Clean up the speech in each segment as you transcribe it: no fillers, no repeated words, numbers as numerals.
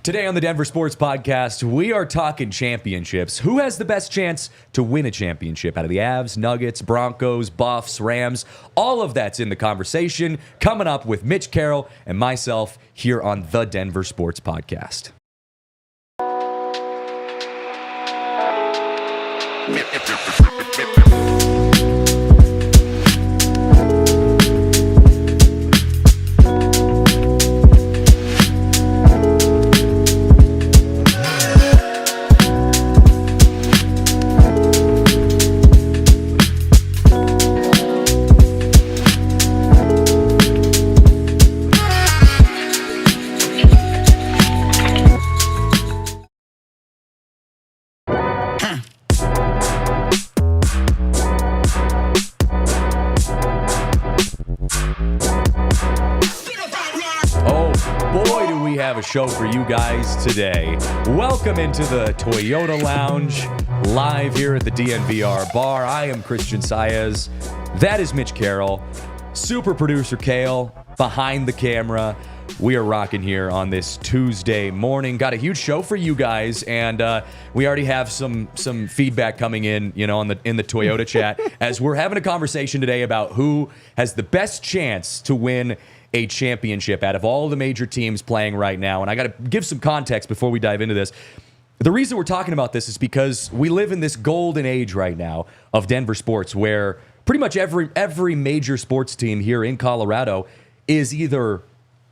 Today on the Denver Sports Podcast, we are talking championships. Who has the best chance to win a championship out of the Avs, Nuggets, Broncos, Buffs, Rams? All of that's in the conversation coming up with Mitch Carroll and myself here on the Denver Sports Podcast. Show for you guys today. Welcome into the Toyota Lounge, live here at the DNVR bar. I am Christian Saez. That is Mitch Carroll. Super producer Kale behind the camera. We are rocking here on this Tuesday morning. Got a huge show for you guys, and we already have some feedback coming in, in the Toyota chat as we're having a conversation today about who has the best chance to win a championship out of all the major teams playing right now. And I got to give some context before we dive into this. The reason we're talking about this is because we live in this golden age right now of Denver sports where pretty much every major sports team here in Colorado is either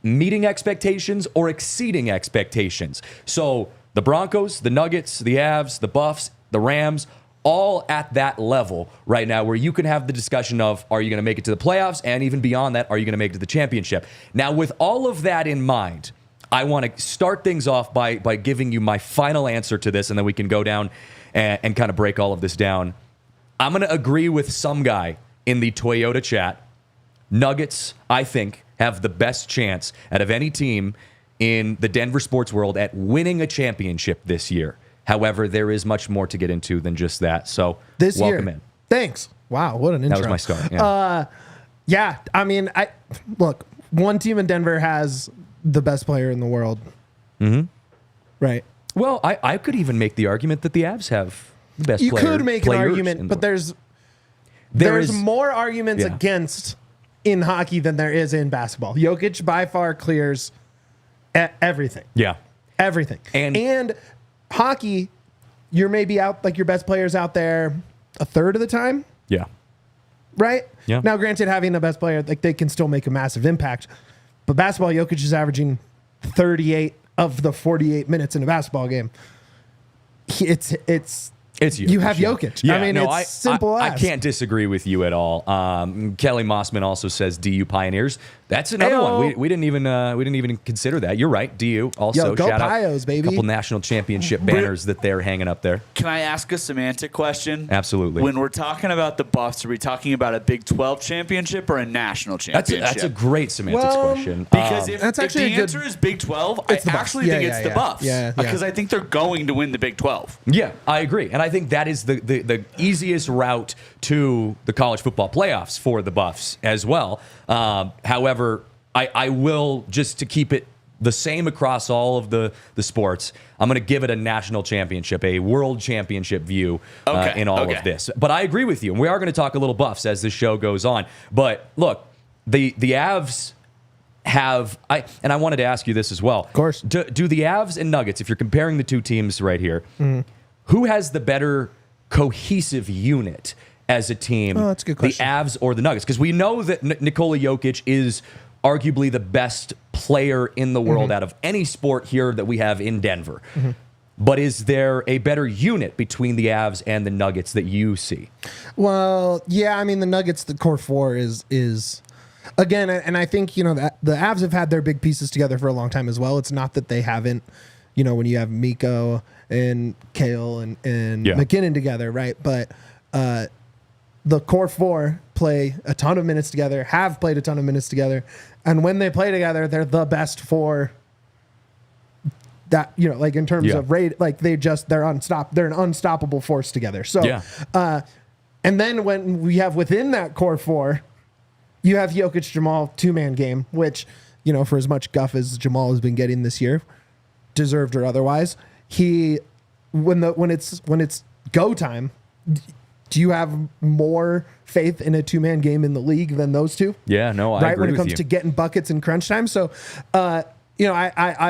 meeting expectations or exceeding expectations. So the Broncos, the Nuggets, the Avs, the Buffs, the Rams, all at that level right now where you can have the discussion of, are you going to make it to the playoffs? And even beyond that, are you going to make it to the championship? Now, with all of that in mind, I want to start things off by giving you my final answer to this, and then we can go down and kind of break all of this down. I'm going to agree with some guy in the Toyota chat. Nuggets, I think, have the best chance out of any team in the Denver sports world at winning a championship this year. However, there is much more to get into than just that. So, welcome in. Thanks. Wow, what an intro. That was my start. Yeah. I mean, look, one team in Denver has the best player in the world. Mm-hmm. Right. Well, I could even make the argument that the Avs have the best player. You could make an argument, but there's more arguments against in hockey than there is in basketball. Jokic by far clears everything. Yeah. Everything. And hockey, you're maybe out, like your best player's out there a third of the time. Yeah. Right? Yeah. Now, granted, having the best player, like they can still make a massive impact. But basketball, Jokic is averaging 38 of the 48 minutes in a basketball game. It's Jokic, you have Jokic. Yeah, I mean, it's simple as. I can't disagree with you at all. Kelly Mossman also says DU Pioneers. That's another one. We didn't even consider that. You're right. DU also. Go shout Pios, out baby. A couple national championship banners that they're hanging up there. Can I ask a semantic question? Absolutely. When we're talking about the Buffs, are we talking about a Big 12 championship or a national championship? That's a great semantics question. Because if that's the answer is Big 12, I actually think it's the Buffs. Yeah. Because I think they're going to win the Big 12. Yeah, I agree. And I think that is the easiest route to the college football playoffs for the Buffs as well. However, I will, just to keep it the same across all of the sports, I'm going to give it a national championship, a world championship view in all of this. But I agree with you. And we are going to talk a little Buffs as this show goes on. But look, the Avs have, I wanted to ask you this as well. Of course. Do the Avs and Nuggets, if you're comparing the two teams right here, who has the better cohesive unit as a team? Oh, that's a good question. The Avs or the Nuggets? Because we know that Nikola Jokic is arguably the best player in the world out of any sport here that we have in Denver. But is there a better unit between the Avs and the Nuggets that you see? Well, yeah, I mean, the Nuggets, the core four is again, and I think, that the Avs have had their big pieces together for a long time as well. It's not that they haven't, when you have Mikko and Kale and McKinnon together, right? But the core four play a ton of minutes together, have played a ton of minutes together. And when they play together, they're the best four that, like in terms of rate, like they're an unstoppable force together. So, and then when we have within that core four, you have Jokic Jamal 2-man game, which, for as much guff as Jamal has been getting this year, deserved or otherwise. When it's go time, do you have more faith in a 2-man game in the league than those two? Yeah, no, I right agree when it with comes you. to getting buckets in crunch time. So, I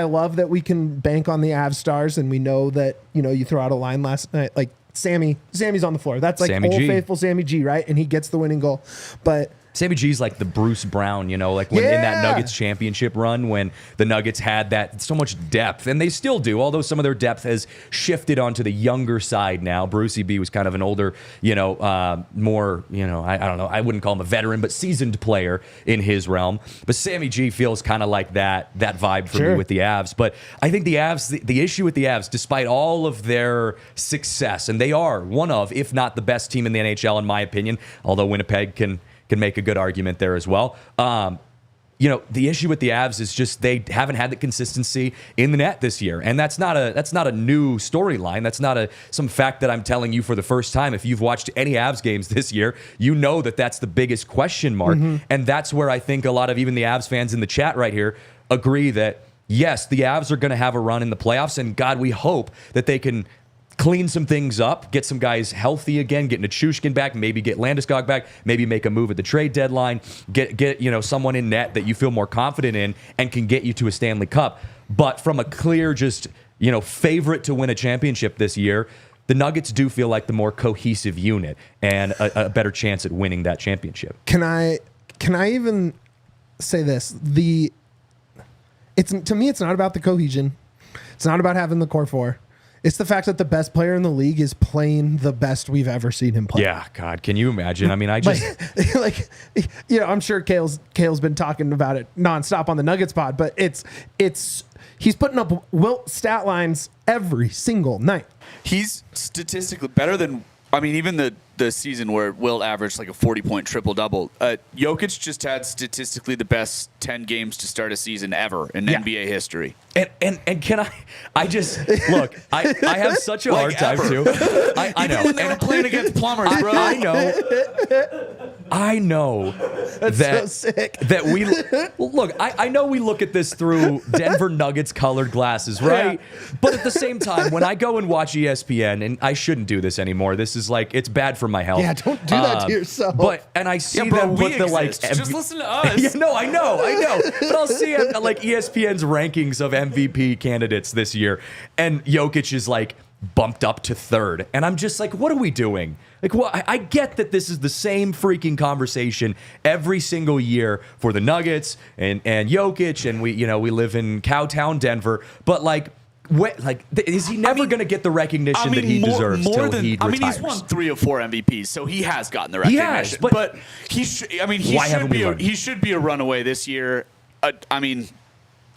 love that we can bank on the Avs stars, and we know that you throw out a line last night like Sammy's on the floor. That's like Sammy old G. faithful Sammy G, right? And he gets the winning goal, but. Sammy G's like the Bruce Brown, like when in that Nuggets championship run when the Nuggets had that so much depth, and they still do, although some of their depth has shifted onto the younger side now. Brucey B was kind of an older, more, I don't know, I wouldn't call him a veteran, but seasoned player in his realm. But Sammy G feels kind of like that vibe for me with the Avs. But I think the Avs, the issue with the Avs, despite all of their success, and they are one of, if not the best team in the NHL, in my opinion, although Winnipeg can make a good argument there as well. The issue with the Avs is just they haven't had the consistency in the net this year, and that's not a new storyline. That's not some fact that I'm telling you for the first time. If you've watched any Avs games this year, you know that that's the biggest question mark, and that's where I think a lot of even the Avs fans in the chat right here agree that yes, the Avs are going to have a run in the playoffs, and God, we hope that they can clean some things up, get some guys healthy again, get Nichushkin back, maybe get Landeskog back, maybe make a move at the trade deadline, get someone in net that you feel more confident in and can get you to a Stanley Cup. But from a clear favorite to win a championship this year, the Nuggets do feel like the more cohesive unit and a better chance at winning that championship. Can I even say this? To me, it's not about the cohesion. It's not about having the core four. It's the fact that the best player in the league is playing the best we've ever seen him play. Yeah, God, can you imagine? I mean, I just I'm sure Kale's been talking about it nonstop on the Nuggets pod, but he's putting up Wilt stat lines every single night. He's statistically better than, even the season where Wilt averaged like a 40-point triple-double. Jokic just had statistically the best 10 games to start a season ever in NBA history. And can I just look, I have such a hard time too. I know. When they were playing against plumbers, bro. I know That's that, so sick. that we look, I know we look at this through Denver Nuggets colored glasses, right? Yeah. But at the same time, when I go and watch ESPN, and I shouldn't do this anymore, this is like, it's bad for my health. Yeah, don't do that to yourself. And I see them put the like, just listen to us. Yeah, no, I know. But I'll see like ESPN's rankings of MVP candidates this year, and Jokic is like bumped up to third, and I'm just like, what are we doing? Like, well, I get that this is the same freaking conversation every single year for the Nuggets and Jokic, and we live in Cowtown, Denver, but like. Is he never going to get the recognition that he deserves till he retires? He's won 3 of 4 MVPs, so he has gotten the recognition. He has, but he should be a runaway this year.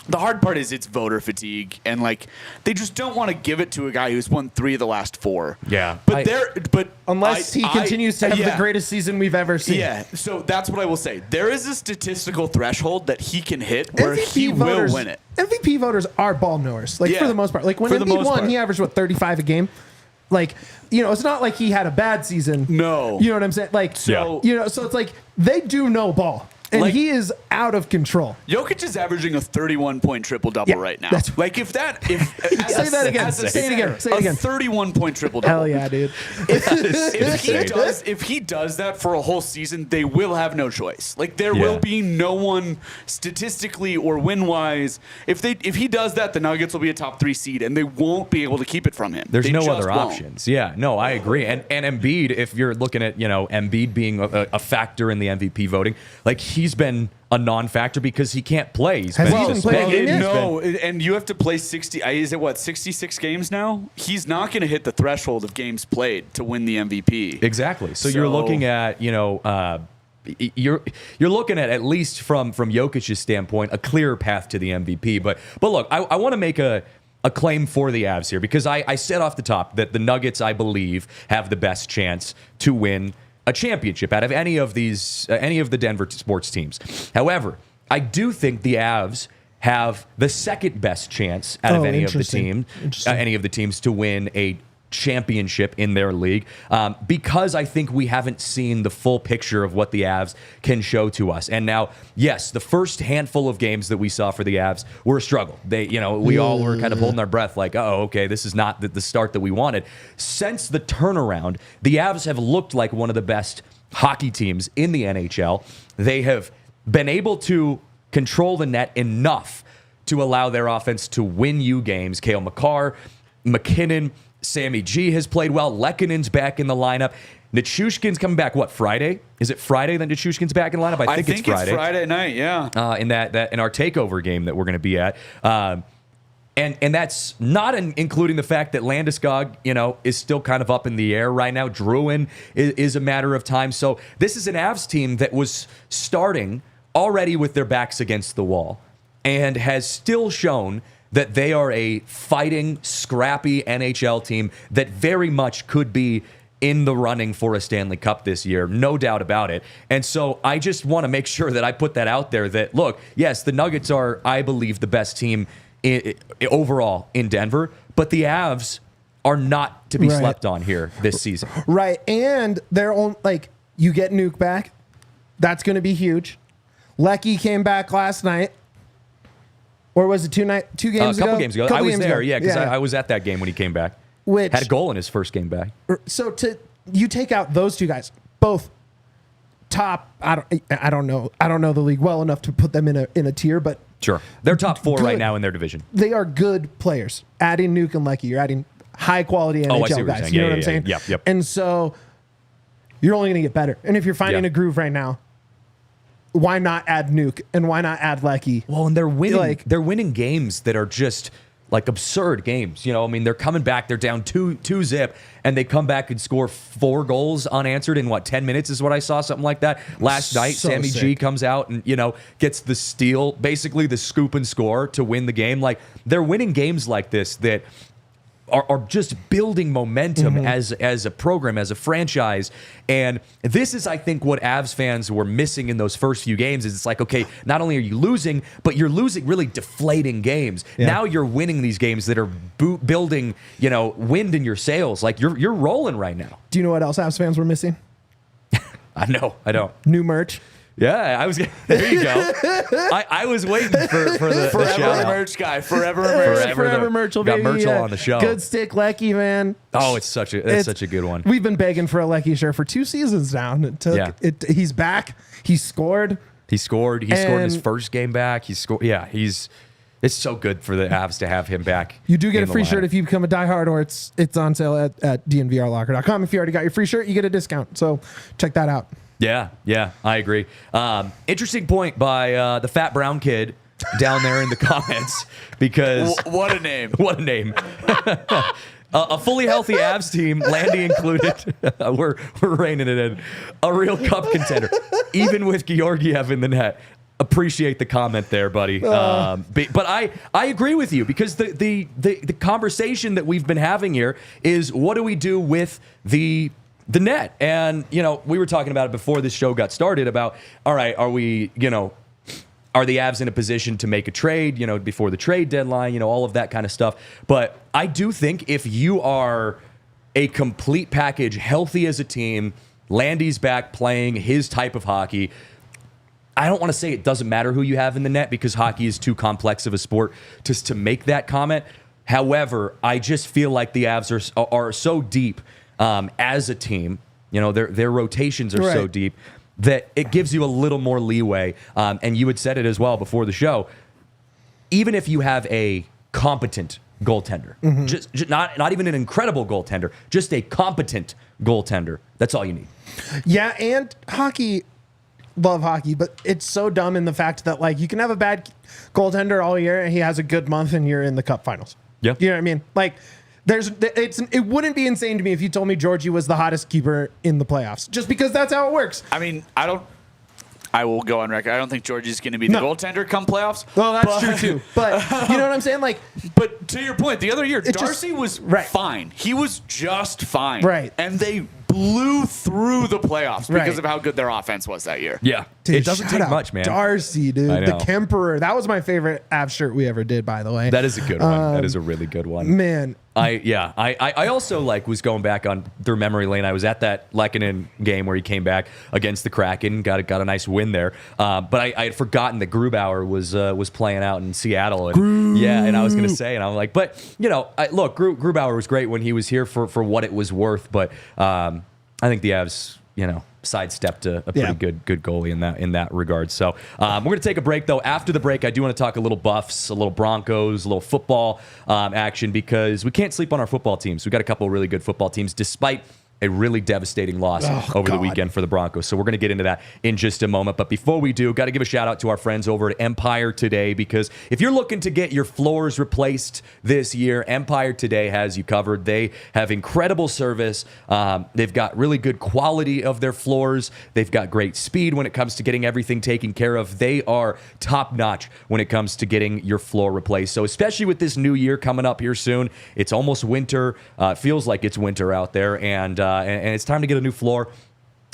The hard part is it's voter fatigue, and like they just don't want to give it to a guy who's won 3 of the last 4. Yeah, but unless he continues to have the greatest season we've ever seen. Yeah, so that's what I will say. There is a statistical threshold that he can hit where MVP he voters, will win it. MVP voters are ball knowers, for the most part. Like when Embiid won, he averaged 35 a game. Like, it's not like he had a bad season. No, you know what I'm saying? Like, so it's like they do know ball. And he is out of control. Jokic is averaging a 31-point triple-double right now. Like say that again. Say it again. Say it again. 31-point triple-double. Hell yeah, dude. If he does that for a whole season, they will have no choice. Like there will be no one statistically or win-wise. If he does that, the Nuggets will be a top 3 seed, and they won't be able to keep it from him. There's no other options. Yeah, no, I agree. And Embiid, if you're looking at Embiid being a factor in the MVP voting, like he's been a non-factor because he can't play. Has he even played a game yet? No, and you have to play 60. Is it 66 games now? He's not going to hit the threshold of games played to win the MVP. Exactly. So you're looking at you're looking at least from Jokic's standpoint a clearer path to the MVP. But look, I want to make a claim for the Avs here because I said off the top that the Nuggets, I believe, have the best chance to win a championship out of any of the Denver sports teams. However, I do think the Avs have the second best chance out of any of the teams to win a championship in their league, because I think we haven't seen the full picture of what the Avs can show to us. And now, yes, the first handful of games that we saw for the Avs were a struggle. We all were kind of holding our breath like, oh, okay, this is not the start that we wanted. Since the turnaround, the Avs have looked like one of the best hockey teams in the NHL. They have been able to control the net enough to allow their offense to win you games. Cale Makar, McKinnon, Sammy G has played well. Lekkonen's back in the lineup. Nichushkin's coming back, Friday? Is it Friday that Nichushkin's back in the lineup? I think it's Friday. It's Friday night, yeah. In our takeover game that we're going to be at. And that's not including the fact that Landeskog, is still kind of up in the air right now. Drouin is a matter of time. So this is an Avs team that was starting already with their backs against the wall and has still shown that they are a fighting, scrappy NHL team that very much could be in the running for a Stanley Cup this year, no doubt about it. And so I just want to make sure that I put that out there that, look, yes, the Nuggets are, I believe, the best team overall in Denver, but the Avs are not to be slept on here this season. Right, and they're on, you get Nuke back. That's going to be huge. Lecky came back last night. Or was it 2 games ago? A couple games ago. I was there, because I was at that game when he came back. Had a goal in his first game back. So you take out those two guys, both top. I don't know the league well enough to put them in a tier, but sure, they're top 4 right now in their division. They are good players. Adding Nuke and Lecky, you're adding high quality NHL guys. You know what I'm saying? Yep. And so you're only going to get better. And if you're finding a groove right now, why not add Nuke and why not add Lecky? Well, and they're winning. They're winning games that are just absurd games. They're coming back. They're down 2-0, and they come back and score 4 goals unanswered in 10 minutes is what I saw, something like that. Last night, Sammy G comes out and gets the steal, basically the scoop and score to win the game. They're winning games like this that are just building momentum as a program, as a franchise. And this is, I think, what Avs fans were missing in those first few games. Is it's okay, not only are you losing, but you're losing really deflating games. Yeah. Now you're winning these games that are building, wind in your sails. You're rolling right now. Do you know what else Avs fans were missing? I don't. New merch. Yeah, I was. There you go. I was waiting for the Forever merch guy. Forever merch. Got merch on the show. Good stick, Lecky, man. Oh, it's such a good one. We've been begging for a Lecky shirt for 2 seasons now. He's back. He scored. He scored in his first game back. He scored. Yeah, it's so good for the Avs to have him back. You do get a free shirt if you become a diehard, or it's on sale at DNVRlocker.com. If you already got your free shirt, you get a discount. So check that out. Yeah, I agree. Interesting point by the Fat Brown Kid down there in the comments, because what a name. A fully healthy Avs team, Landy included, we're reining it in. A real cup contender, even with Georgiev in the net. Appreciate the comment there, buddy. But I agree with you, because the conversation that we've been having here is, what do we do with the net? And, we were talking about it before this show got started about, all right, are we, are the Avs in a position to make a trade, before the trade deadline, all of that kind of stuff. But I do think if you are a complete package, healthy as a team, Landy's back playing his type of hockey, I don't want to say it doesn't matter who you have in the net, because hockey is too complex of a sport just to make that comment. However, I just feel like the Avs are so deep as a team, their rotations are so deep that it gives you a little more leeway. And you had said it as well before the show. Even if you have a competent goaltender, just not even an incredible goaltender, just a competent goaltender, that's all you need. Yeah, and hockey, love hockey, but it's so dumb in the fact that you can have a bad goaltender all year and he has a good month and you're in the cup finals. Yeah, you know what I mean? It wouldn't be insane to me if you told me Georgie was the hottest keeper in the playoffs, just because that's how it works. I mean, I will go on record. I don't think Georgie's going to be the goaltender come playoffs. Well, that's true too. But you know what I'm saying? But to your point, the other year, Darcy was fine. He was just fine. Right. And they blew through the playoffs because Right. of how good their offense was that year. Yeah. Dude, It doesn't shout take out much, man. Darcy, dude. I know. The Kemperer. That was my favorite Av shirt we ever did, by the way. That is a good one. That is a really good one. Man. I also was going back on through memory lane. I was at that Lehkonen game where he came back against the Kraken, got a nice win there. But I had forgotten that Grubauer was playing out in Seattle. And, and I was going to say, and I'm like, but look, Grubauer was great when he was here for what it was worth. But I think the Avs, sidestepped a pretty good goalie in that regard. So we're going to take a break, though. After the break, I do want to talk a little Buffs, a little Broncos, a little football action, because we can't sleep on our football teams. We've got a couple of really good football teams, despite a really devastating loss over the weekend for the Broncos. So we're going to get into that in just a moment. But before we do, got to give a shout out to our friends over at Empire Today, because if you're looking to get your floors replaced this year, Empire Today has you covered. They have incredible service. They've got really good quality of their floors. They've got great speed when it comes to getting everything taken care of. They are top notch when it comes to getting your floor replaced. So especially with this new year coming up here soon, it's almost winter. It feels like it's winter out there, and it's time to get a new floor.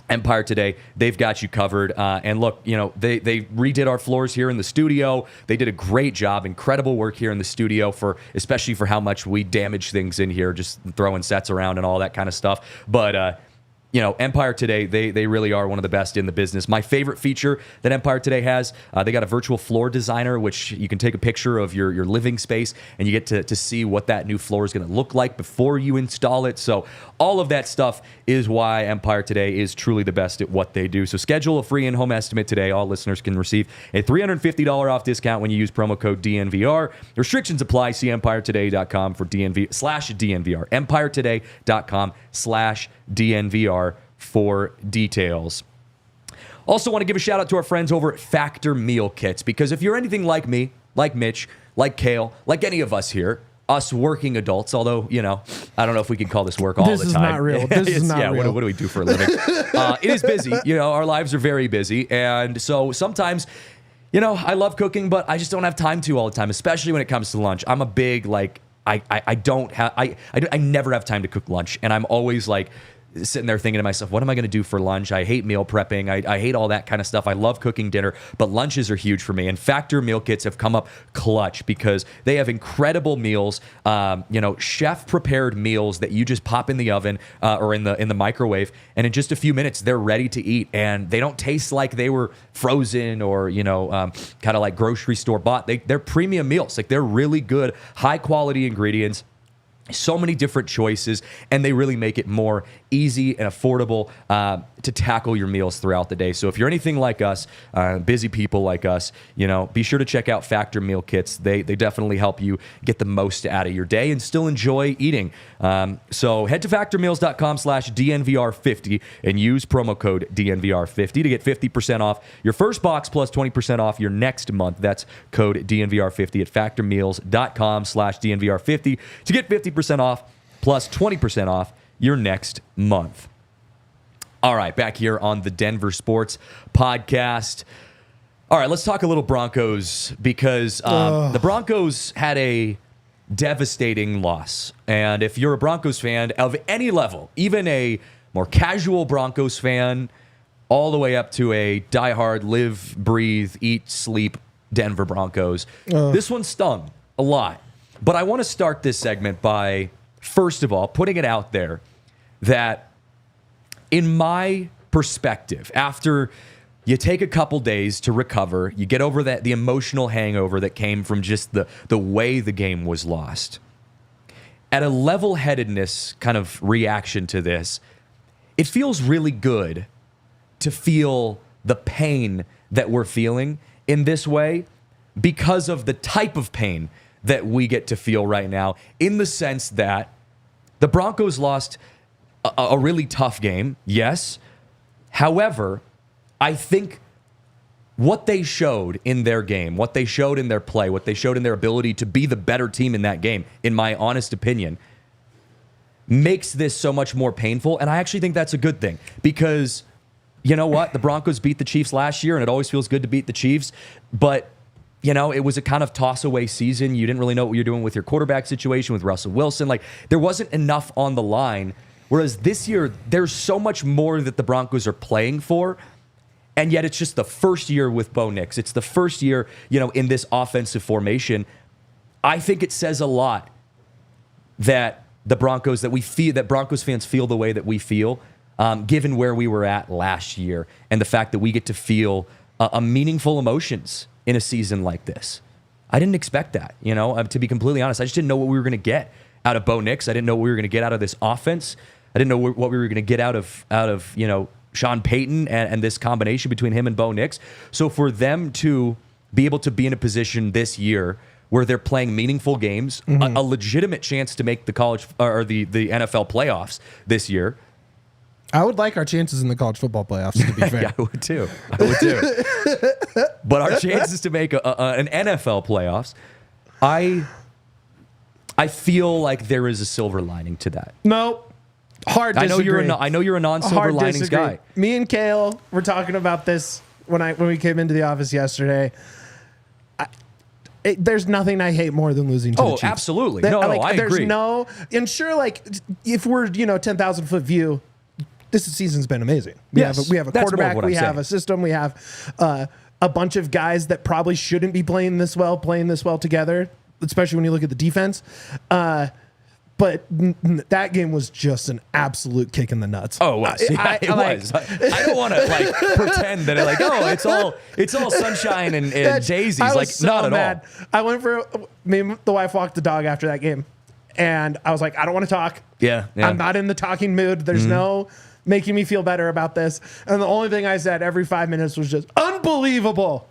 Empire Today, they've got you covered. And look, they redid our floors here in the studio. They did a great job, incredible work here in the studio, especially for how much we damage things in here, just throwing sets around and all that kind of stuff. But Empire Today, they really are one of the best in the business. My favorite feature that Empire Today has, they got a virtual floor designer, which you can take a picture of your living space, and you get to see what that new floor is going to look like before you install it. So all of that stuff is why Empire Today is truly the best at what they do. So schedule a free in-home estimate today. All listeners can receive a $350 off discount when you use promo code DNVR. Restrictions apply. See EmpireToday.com for /DNVR. EmpireToday.com/DNVR for details. Also want to give a shout out to our friends over at Factor Meal Kits, because if you're anything like me, like Mitch, like Kale, like any of us here, us working adults, although, I don't know if we can call this work all the time. This is not real. This is not real. What do we do for a living? It is busy. Our lives are very busy. And so sometimes, I love cooking, but I just don't have time to all the time, especially when it comes to lunch. I'm a big, I never have time to cook lunch. And I'm always sitting there thinking to myself, what am I going to do for lunch? I hate meal prepping. I hate all that kind of stuff. I love cooking dinner, but lunches are huge for me. And Factor Meal Kits have come up clutch, because they have incredible meals, chef prepared meals that you just pop in the oven or in the microwave, and in just a few minutes they're ready to eat, and they don't taste like they were frozen or kind of like grocery store bought. They're premium meals. They're really good, high quality ingredients. So many different choices, and they really make it more easy and affordable to tackle your meals throughout the day. So if you're anything like us, busy people like us, be sure to check out Factor Meal Kits. They definitely help you get the most out of your day and still enjoy eating. So head to factormeals.com/DNVR50 and use promo code DNVR50 to get 50% off your first box plus 20% off your next month. That's code DNVR50 at factormeals.com/DNVR50 to get 50% off plus 20% off your next month. All right, back here on the Denver Sports Podcast. All right, let's talk a little Broncos, because the Broncos had a devastating loss. And if you're a Broncos fan of any level, even a more casual Broncos fan, all the way up to a diehard live, breathe, eat, sleep Denver Broncos, this one stung a lot. But I want to start this segment by, first of all, putting it out there that, in my perspective, after you take a couple days to recover, you get over the emotional hangover that came from just the way the game was lost. At a level-headedness kind of reaction to this, it feels really good to feel the pain that we're feeling in this way, because of the type of pain that we get to feel right now, in the sense that the Broncos lost a really tough game, yes. However, I think what they showed in their game, what they showed in their play, what they showed in their ability to be the better team in that game, in my honest opinion, makes this so much more painful. And I actually think that's a good thing, because you know what? The Broncos beat the Chiefs last year, and it always feels good to beat the Chiefs. But it was a kind of toss-away season. You didn't really know what you're doing with your quarterback situation with Russell Wilson. There wasn't enough on the line Whereas this year, there's so much more that the Broncos are playing for. And yet it's just the first year with Bo Nix. It's the first year, in this offensive formation. I think it says a lot that the Broncos, that Broncos fans feel the way that we feel, given where we were at last year and the fact that we get to feel a meaningful emotions in a season like this. I didn't expect that, to be completely honest. I just didn't know what we were going to get out of Bo Nix. I didn't know what we were going to get out of this offense. I didn't know what we were going to get out of Sean Payton and this combination between him and Bo Nix. So for them to be able to be in a position this year where they're playing meaningful games, a legitimate chance to make the college or the NFL playoffs this year. I would like our chances in the college football playoffs, to be fair. Yeah, I would too. But our chances to make an NFL playoffs, I feel like there is a silver lining to that. Nope. Hard disagree. I know you're a non-silver linings guy. Me and Kale were talking about this when we came into the office yesterday. There's nothing I hate more than losing to the Chiefs. Absolutely. I agree. And sure, if we're 10,000 foot view, this season's been amazing. We have a quarterback, we have a system, we have a bunch of guys that probably shouldn't be playing this well together, especially when you look at the defense. But that game was just an absolute kick in the nuts. Oh, it was. It was. I don't want to pretend that it's all sunshine and daisies. I was so not at mad. all. I went for me and the wife walked the dog after that game, and I was like, I don't want to talk. Yeah. I'm not in the talking mood. There's no making me feel better about this. And the only thing I said every 5 minutes was just unbelievable.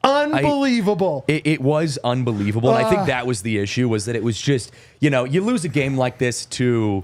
Unbelievable. It was unbelievable. And I think that was the issue, was that it was just, you lose a game like this to,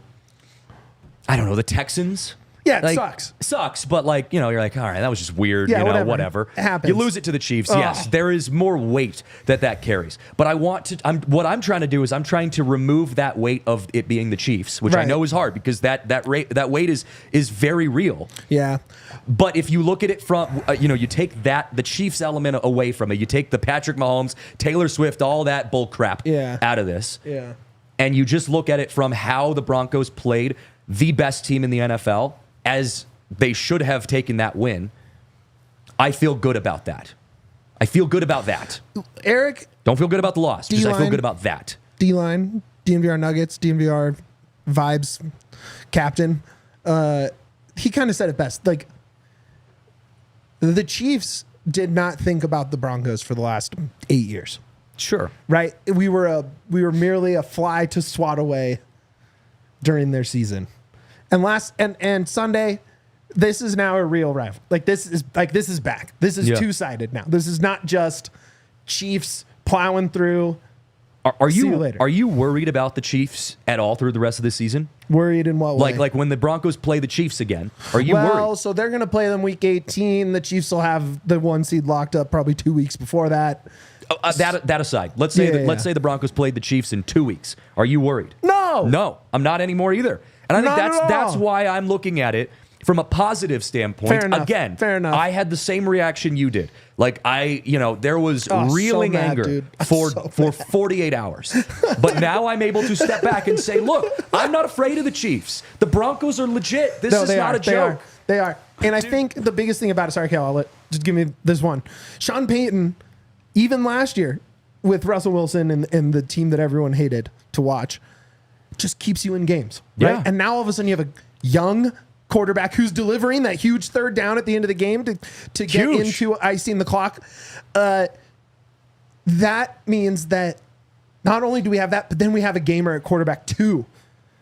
I don't know, the Texans. Yeah, it Sucks, but you're like, all right, that was just weird, whatever. It happens. You lose it to the Chiefs, yes. There is more weight that carries. But what I'm trying to do is I'm trying to remove that weight of it being the Chiefs, which I know is hard because that weight is very real. Yeah. But if you look at it from, you take the Chiefs element away from it, you take the Patrick Mahomes, Taylor Swift, all that bull crap out of this. Yeah. And you just look at it from how the Broncos played the best team in the NFL, as they should have taken that win. I feel good about that. Eric, don't feel good about the loss. Just I feel good about that. D-line, DNVR Nuggets, DNVR vibes captain. He kind of said it best. The Chiefs did not think about the Broncos for the last 8 years. Sure. Right? We were merely a fly to swat away during their season. And Sunday, this is now a real rival. This is back. This is two-sided now. This is not just Chiefs plowing through. Are See you later. Are you worried about the Chiefs at all through the rest of the season? Worried in what way? Like when the Broncos play the Chiefs again, are you worried? Well, so they're going to play them week 18. The Chiefs will have the 1 seed locked up probably 2 weeks before that. That aside, let's say the Broncos played the Chiefs in 2 weeks. Are you worried? No, I'm not anymore either. And I think that's why I'm looking at it from a positive standpoint. Fair enough. Again, Fair enough. I had the same reaction you did. There was reeling so mad, anger dude. for 48 hours. But now I'm able to step back and say, look, I'm not afraid of the Chiefs. The Broncos are legit. This is not a joke. They are. And I think the biggest thing about it, sorry, Cal, just give me this one. Sean Payton, even last year with Russell Wilson and the team that everyone hated to watch, just keeps you in games. Right? Yeah. And now all of a sudden you have a young quarterback who's delivering that huge third down at the end of the game to get into icing the clock. That means that not only do we have that, but then we have a gamer at quarterback too.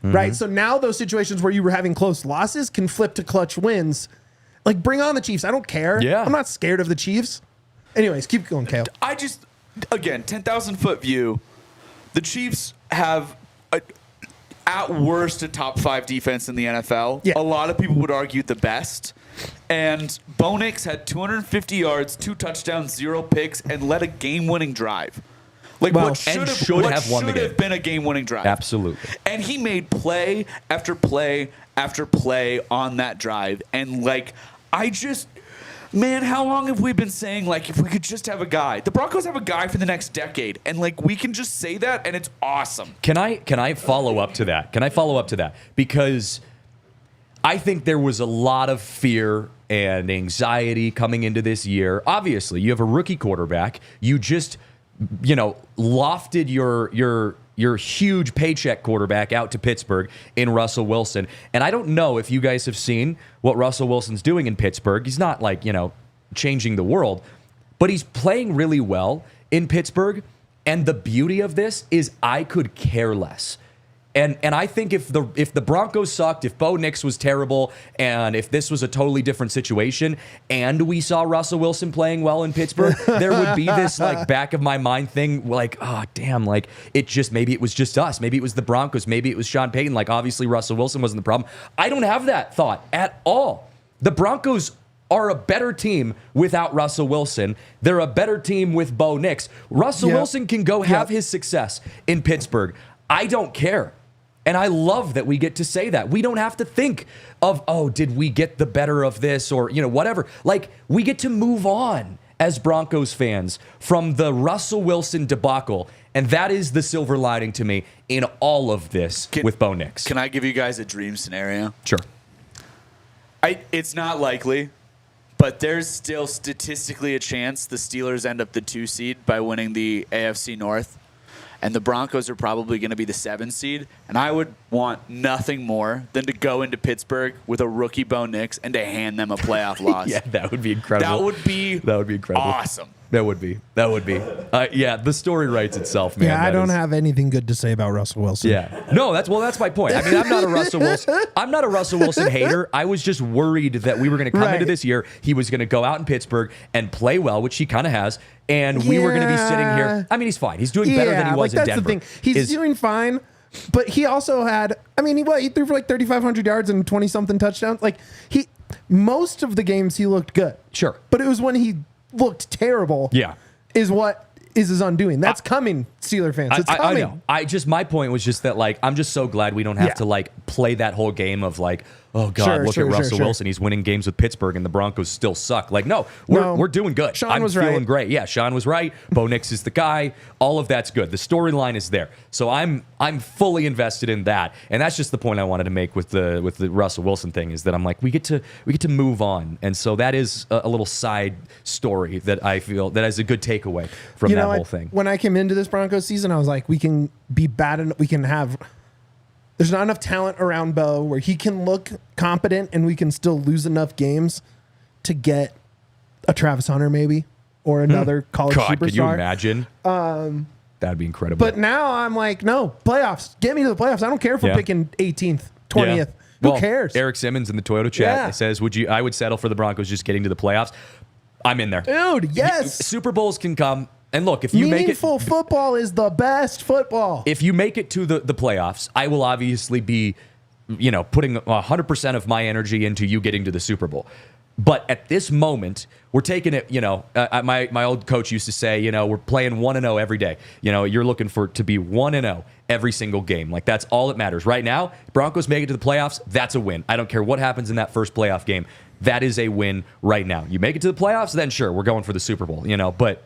Right? So now those situations where you were having close losses can flip to clutch wins. Bring on the Chiefs. I don't care. Yeah. I'm not scared of the Chiefs. Anyways, keep going, Kale. Again, 10,000 foot view. The Chiefs have at worst a top 5 defense in the NFL. Yeah. A lot of people would argue the best. And Bo Nix had 250 yards, 2 touchdowns, 0 picks, and led a game-winning drive. What should have been a game-winning drive. Absolutely. And he made play after play after play on that drive. And man, how long have we been saying, if we could just have a guy? The Broncos have a guy for the next decade, and, we can just say that, and it's awesome. Can I follow up to that? Because I think there was a lot of fear and anxiety coming into this year. Obviously, you have a rookie quarterback. You just, lofted your huge paycheck quarterback out to Pittsburgh in Russell Wilson. And I don't know if you guys have seen what Russell Wilson's doing in Pittsburgh. He's not changing the world, but he's playing really well in Pittsburgh. And the beauty of this is I could care less. And I think if the Broncos sucked, if Bo Nix was terrible, and if this was a totally different situation, and we saw Russell Wilson playing well in Pittsburgh, there would be this back of my mind thing, oh damn, maybe it was just us, maybe it was the Broncos, maybe it was Sean Payton. Obviously Russell Wilson wasn't the problem. I don't have that thought at all. The Broncos are a better team without Russell Wilson. They're a better team with Bo Nix. Russell Wilson can go have his success in Pittsburgh. I don't care. And I love that we get to say that. We don't have to think of, did we get the better of this or, whatever. We get to move on as Broncos fans from the Russell Wilson debacle. And that is the silver lining to me in all of this with Bo Nix. Can I give you guys a dream scenario? Sure. It's not likely, but there's still statistically a chance the Steelers end up the 2 seed by winning the AFC North. And the Broncos are probably going to be the 7 seed. And I would want nothing more than to go into Pittsburgh with a rookie Bo Nix and to hand them a playoff loss. Yeah, that would be incredible. That would be incredible. Awesome. That would be. The story writes itself, man. Yeah, I don't have anything good to say about Russell Wilson. Yeah. No, that's my point. I mean, I'm not a Russell Wilson hater. I was just worried that we were going to come into this year, he was going to go out in Pittsburgh and play well, which he kind of has, and we were going to be sitting here. I mean, he's fine. He's doing better than he was in Denver. That's the thing. He's doing fine, but he also had, he threw for 3,500 yards and 20-something touchdowns. Most of the games he looked good. Sure. But it was when he looked terrible. Yeah. Is what is his undoing. That's coming, Steeler fans. It's coming. I know. My point was just that, I'm just so glad we don't have to, play that whole game of, oh, God, look at Russell Wilson. He's winning games with Pittsburgh, and the Broncos still suck. We're doing good. Sean was feeling right. great. Yeah, Sean was right. Bo Nix is the guy. All of that's good. The storyline is there. So I'm fully invested in that. And that's just the point I wanted to make with the Russell Wilson thing, is that I'm we get to move on. And so that is a little side story that I feel that is a good takeaway from that whole thing. When I came into this Broncos season, I was we can be bad and we can have. There's not enough talent around Bo where he can look competent and we can still lose enough games to get a Travis Hunter maybe or another college superstar. Could you imagine? That'd be incredible. But now I'm no, playoffs. Get me to the playoffs. I don't care if we're picking 18th, 20th. Yeah. Who cares? Eric Simmons in the Toyota chat says, I would settle for the Broncos just getting to the playoffs. I'm in there. Dude, yes. Super Bowls can come. And look, if you make it, meaningful football is the best football. If you make it to the playoffs, I will obviously be, putting 100% of my energy into you getting to the Super Bowl. But at this moment, we're taking it. My old coach used to say, we're playing 1-0 every day. You're looking to be 1-0 every single game. That's all that matters right now. Broncos make it to the playoffs. That's a win. I don't care what happens in that first playoff game. That is a win right now. You make it to the playoffs, then sure, we're going for the Super Bowl. But.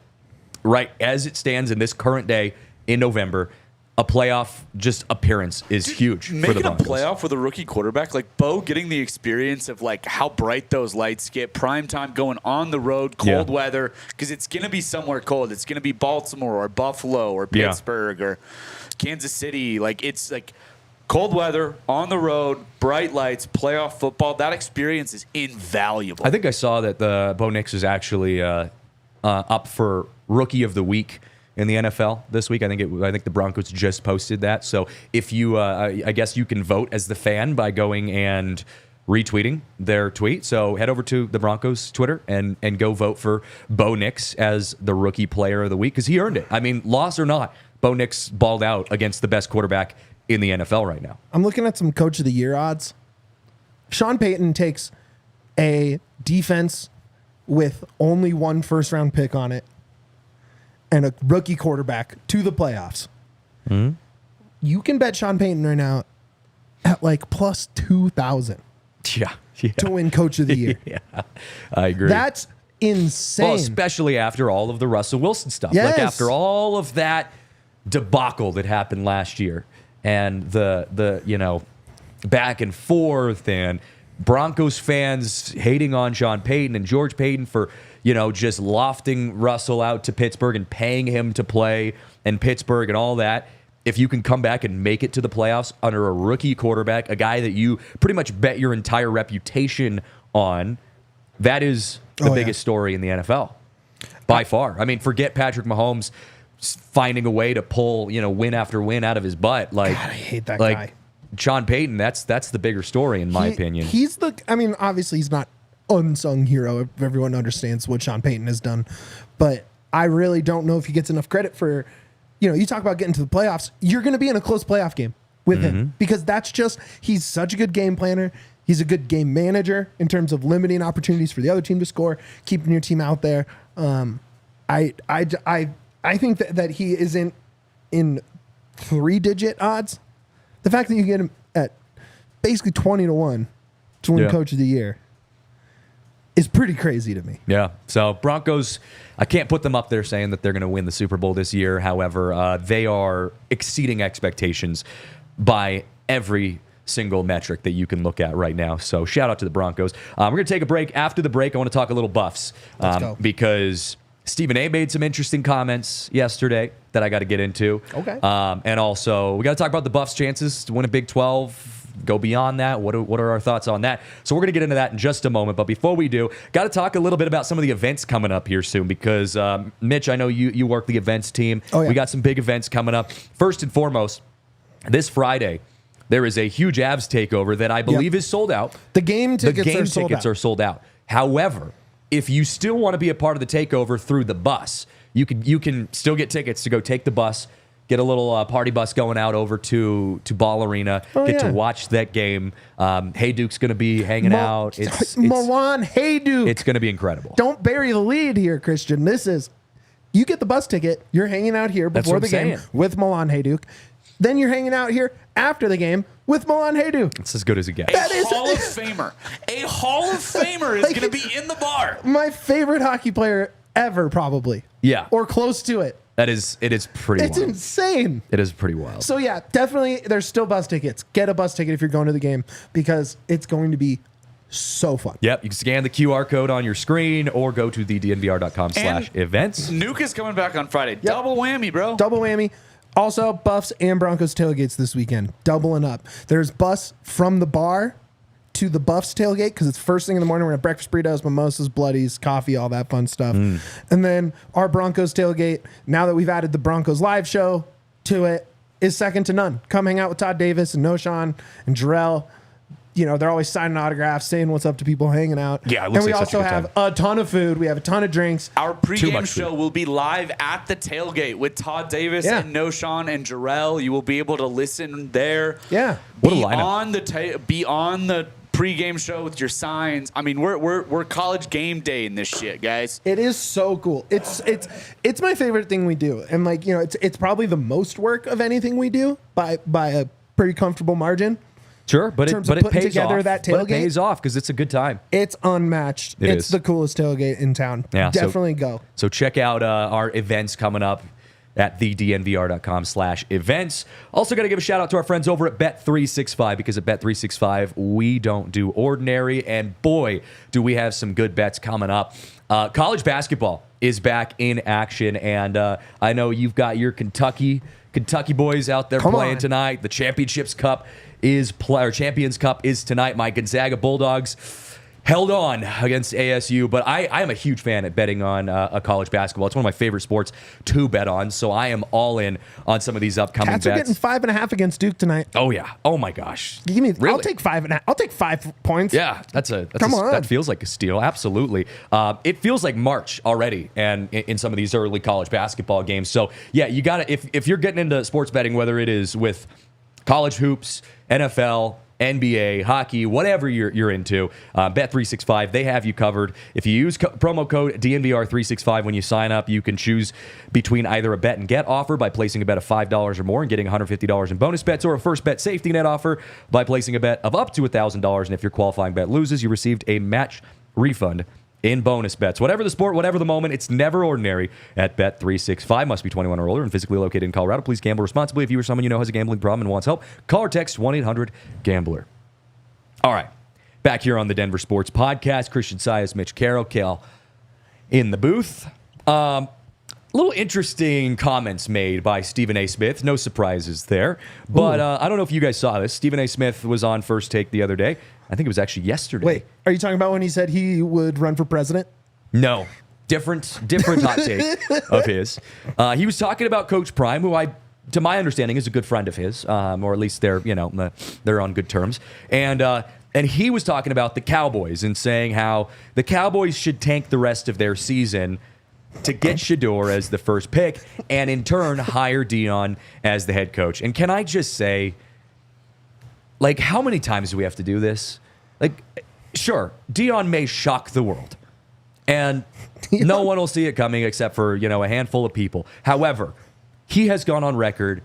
Right as it stands in this current day in November, a playoff just appearance is huge for the Broncos. Making a playoff with a rookie quarterback, Bo getting the experience of how bright those lights get, prime time going on the road, cold weather, because it's going to be somewhere cold. It's going to be Baltimore or Buffalo or Pittsburgh or Kansas City. It's cold weather, on the road, bright lights, playoff football. That experience is invaluable. I think I saw that the Bo Nix is actually up for Rookie of the Week in the NFL this week. I think the Broncos just posted that. So if you, I guess you can vote as the fan by going and retweeting their tweet. So head over to the Broncos Twitter and go vote for Bo Nix as the Rookie Player of the Week, because he earned it. I mean, loss or not, Bo Nix balled out against the best quarterback in the NFL right now. I'm looking at some Coach of the Year odds. Sean Payton takes a defense with only one first-round pick on it and a rookie quarterback to the playoffs. Mm-hmm. You can bet Sean Payton right now at plus 2,000 to win Coach of the Year. Yeah, I agree. That's insane. Well, especially after all of the Russell Wilson stuff. Yes. After all of that debacle that happened last year and the back and forth and Broncos fans hating on Sean Payton and George Payton for, just lofting Russell out to Pittsburgh and paying him to play in Pittsburgh and all that. If you can come back and make it to the playoffs under a rookie quarterback, a guy that you pretty much bet your entire reputation on, that is the biggest story in the NFL by far. I mean, forget Patrick Mahomes finding a way to pull, win after win out of his butt. Like, God, I hate that guy. Sean Payton, that's the bigger story in my opinion. Obviously he's not unsung hero. Everyone understands what Sean Payton has done, but I really don't know if he gets enough credit for, you talk about getting to the playoffs. You're going to be in a close playoff game with him because he's such a good game planner. He's a good game manager in terms of limiting opportunities for the other team to score, keeping your team out there. I think that he isn't in 3-digit odds. The fact that you get him at basically 20-1 to win Coach of the Year is pretty crazy to me. Yeah. So Broncos, I can't put them up there saying that they're going to win the Super Bowl this year. However, they are exceeding expectations by every single metric that you can look at right now. So shout out to the Broncos. We're going to take a break. After the break, I want to talk a little Buffs because Stephen A made some interesting comments yesterday that I got to get into. Okay. And also, we got to talk about the Buffs' chances to win a Big 12. Go beyond that. What are our thoughts on that? So we're going to get into that in just a moment. But before we do, got to talk a little bit about some of the events coming up here soon because, Mitch, I know you work the events team. Oh, yeah. We got some big events coming up. First and foremost, this Friday, there is a huge Avs takeover that I believe is sold out. The game tickets are sold out. However, if you still want to be a part of the takeover through the bus, you can still get tickets to go take the bus, get a little party bus going out over to Ball Arena, to watch that game. Hey Duke's going to be hanging out. It's Milan Hayduke. It's going to be incredible. Don't bury the lead here, Christian. You get the bus ticket. You're hanging out here before the game with Milan Hayduke. Then you're hanging out here after the game with Milan Hayduke. It's as good as it gets. A Hall of Famer. A Hall of Famer is going to be in the bar. My favorite hockey player ever, probably. Yeah. Or close to it. It is pretty wild. It's insane. It is pretty wild. So, yeah, definitely there's still bus tickets. Get a bus ticket if you're going to the game because it's going to be so fun. Yep. You can scan the QR code on your screen or go to the DNVR.com/events. Nuke is coming back on Friday. Yep. Double whammy, bro. Double whammy. Also, Buffs and Broncos tailgates this weekend, doubling up. There's bus from the bar to the Buffs tailgate because it's first thing in the morning. We're going to have breakfast burritos, mimosas, bloodies, coffee, all that fun stuff. And then our Broncos tailgate, now that we've added the Broncos live show to it, is second to none. Come hang out with Todd Davis and Noshawn and Jarrell. They're always signing autographs, saying what's up to people, hanging out. Yeah, it and looks we like also have a ton of food. We have a ton of drinks. Our pregame show will be live at the tailgate with Todd Davis and Noshawn and Jarrell. You will be able to listen there. Yeah, what a lineup. Be on the pregame show with your signs. I mean, we're college game day in this shit, guys. It is so cool. It's my favorite thing we do, and it's probably the most work of anything we do by a pretty comfortable margin. Sure, but it pays off. That tailgate, it pays off because it's a good time. It's unmatched. It's the coolest tailgate in town. Yeah, definitely go. So check out our events coming up at thednvr.com/events. Also got to give a shout out to our friends over at Bet365 because at Bet365 we don't do ordinary, and boy, do we have some good bets coming up. College basketball is back in action, and I know you've got your Kentucky boys out there playing tonight. The Champions Cup is tonight. My Gonzaga Bulldogs held on against ASU, but I am a huge fan at betting on a college basketball. It's one of my favorite sports to bet on, so I am all in on some of these upcoming Cats bets. are getting 5.5 against Duke tonight. Oh yeah. Oh my gosh. Give me. Really? I'll take 5.5. I'll take 5 points. Yeah, that feels like a steal. Absolutely. It feels like March already, and in some of these early college basketball games. So yeah, you got to if you're getting into sports betting, whether it is with college hoops, NFL, NBA, hockey, whatever you're into, Bet365, they have you covered. If you use promo code DNVR365 when you sign up, you can choose between either a bet and get offer by placing a bet of $5 or more and getting $150 in bonus bets, or a first bet safety net offer by placing a bet of up to $1,000. And if your qualifying bet loses, you received a match refund in bonus bets. Whatever the sport, whatever the moment, it's never ordinary at Bet365. Must be 21 or older and physically located in Colorado. Please gamble responsibly. If you or someone you know has a gambling problem and wants help, call or text 1-800-GAMBLER. All right. Back here on the Denver Sports Podcast, Christian Saez, Mitch Carroll, Kale in the booth. Little interesting comments made by Stephen A. Smith. No surprises there. But I don't know if you guys saw this. Stephen A. Smith was on First Take the other day. I think it was actually yesterday. Wait, are you talking about when he said he would run for president? No. Different hot take of his. He was talking about Coach Prime, who to my understanding, is a good friend of his, or at least they're on good terms. And he was talking about the Cowboys and saying how the Cowboys should tank the rest of their season to get Shedeur as the first pick and in turn hire Dion as the head coach. And can I just say, like, how many times do we have to do this? Like, sure, Dion may shock the world. And no one will see it coming except for, a handful of people. However, he has gone on record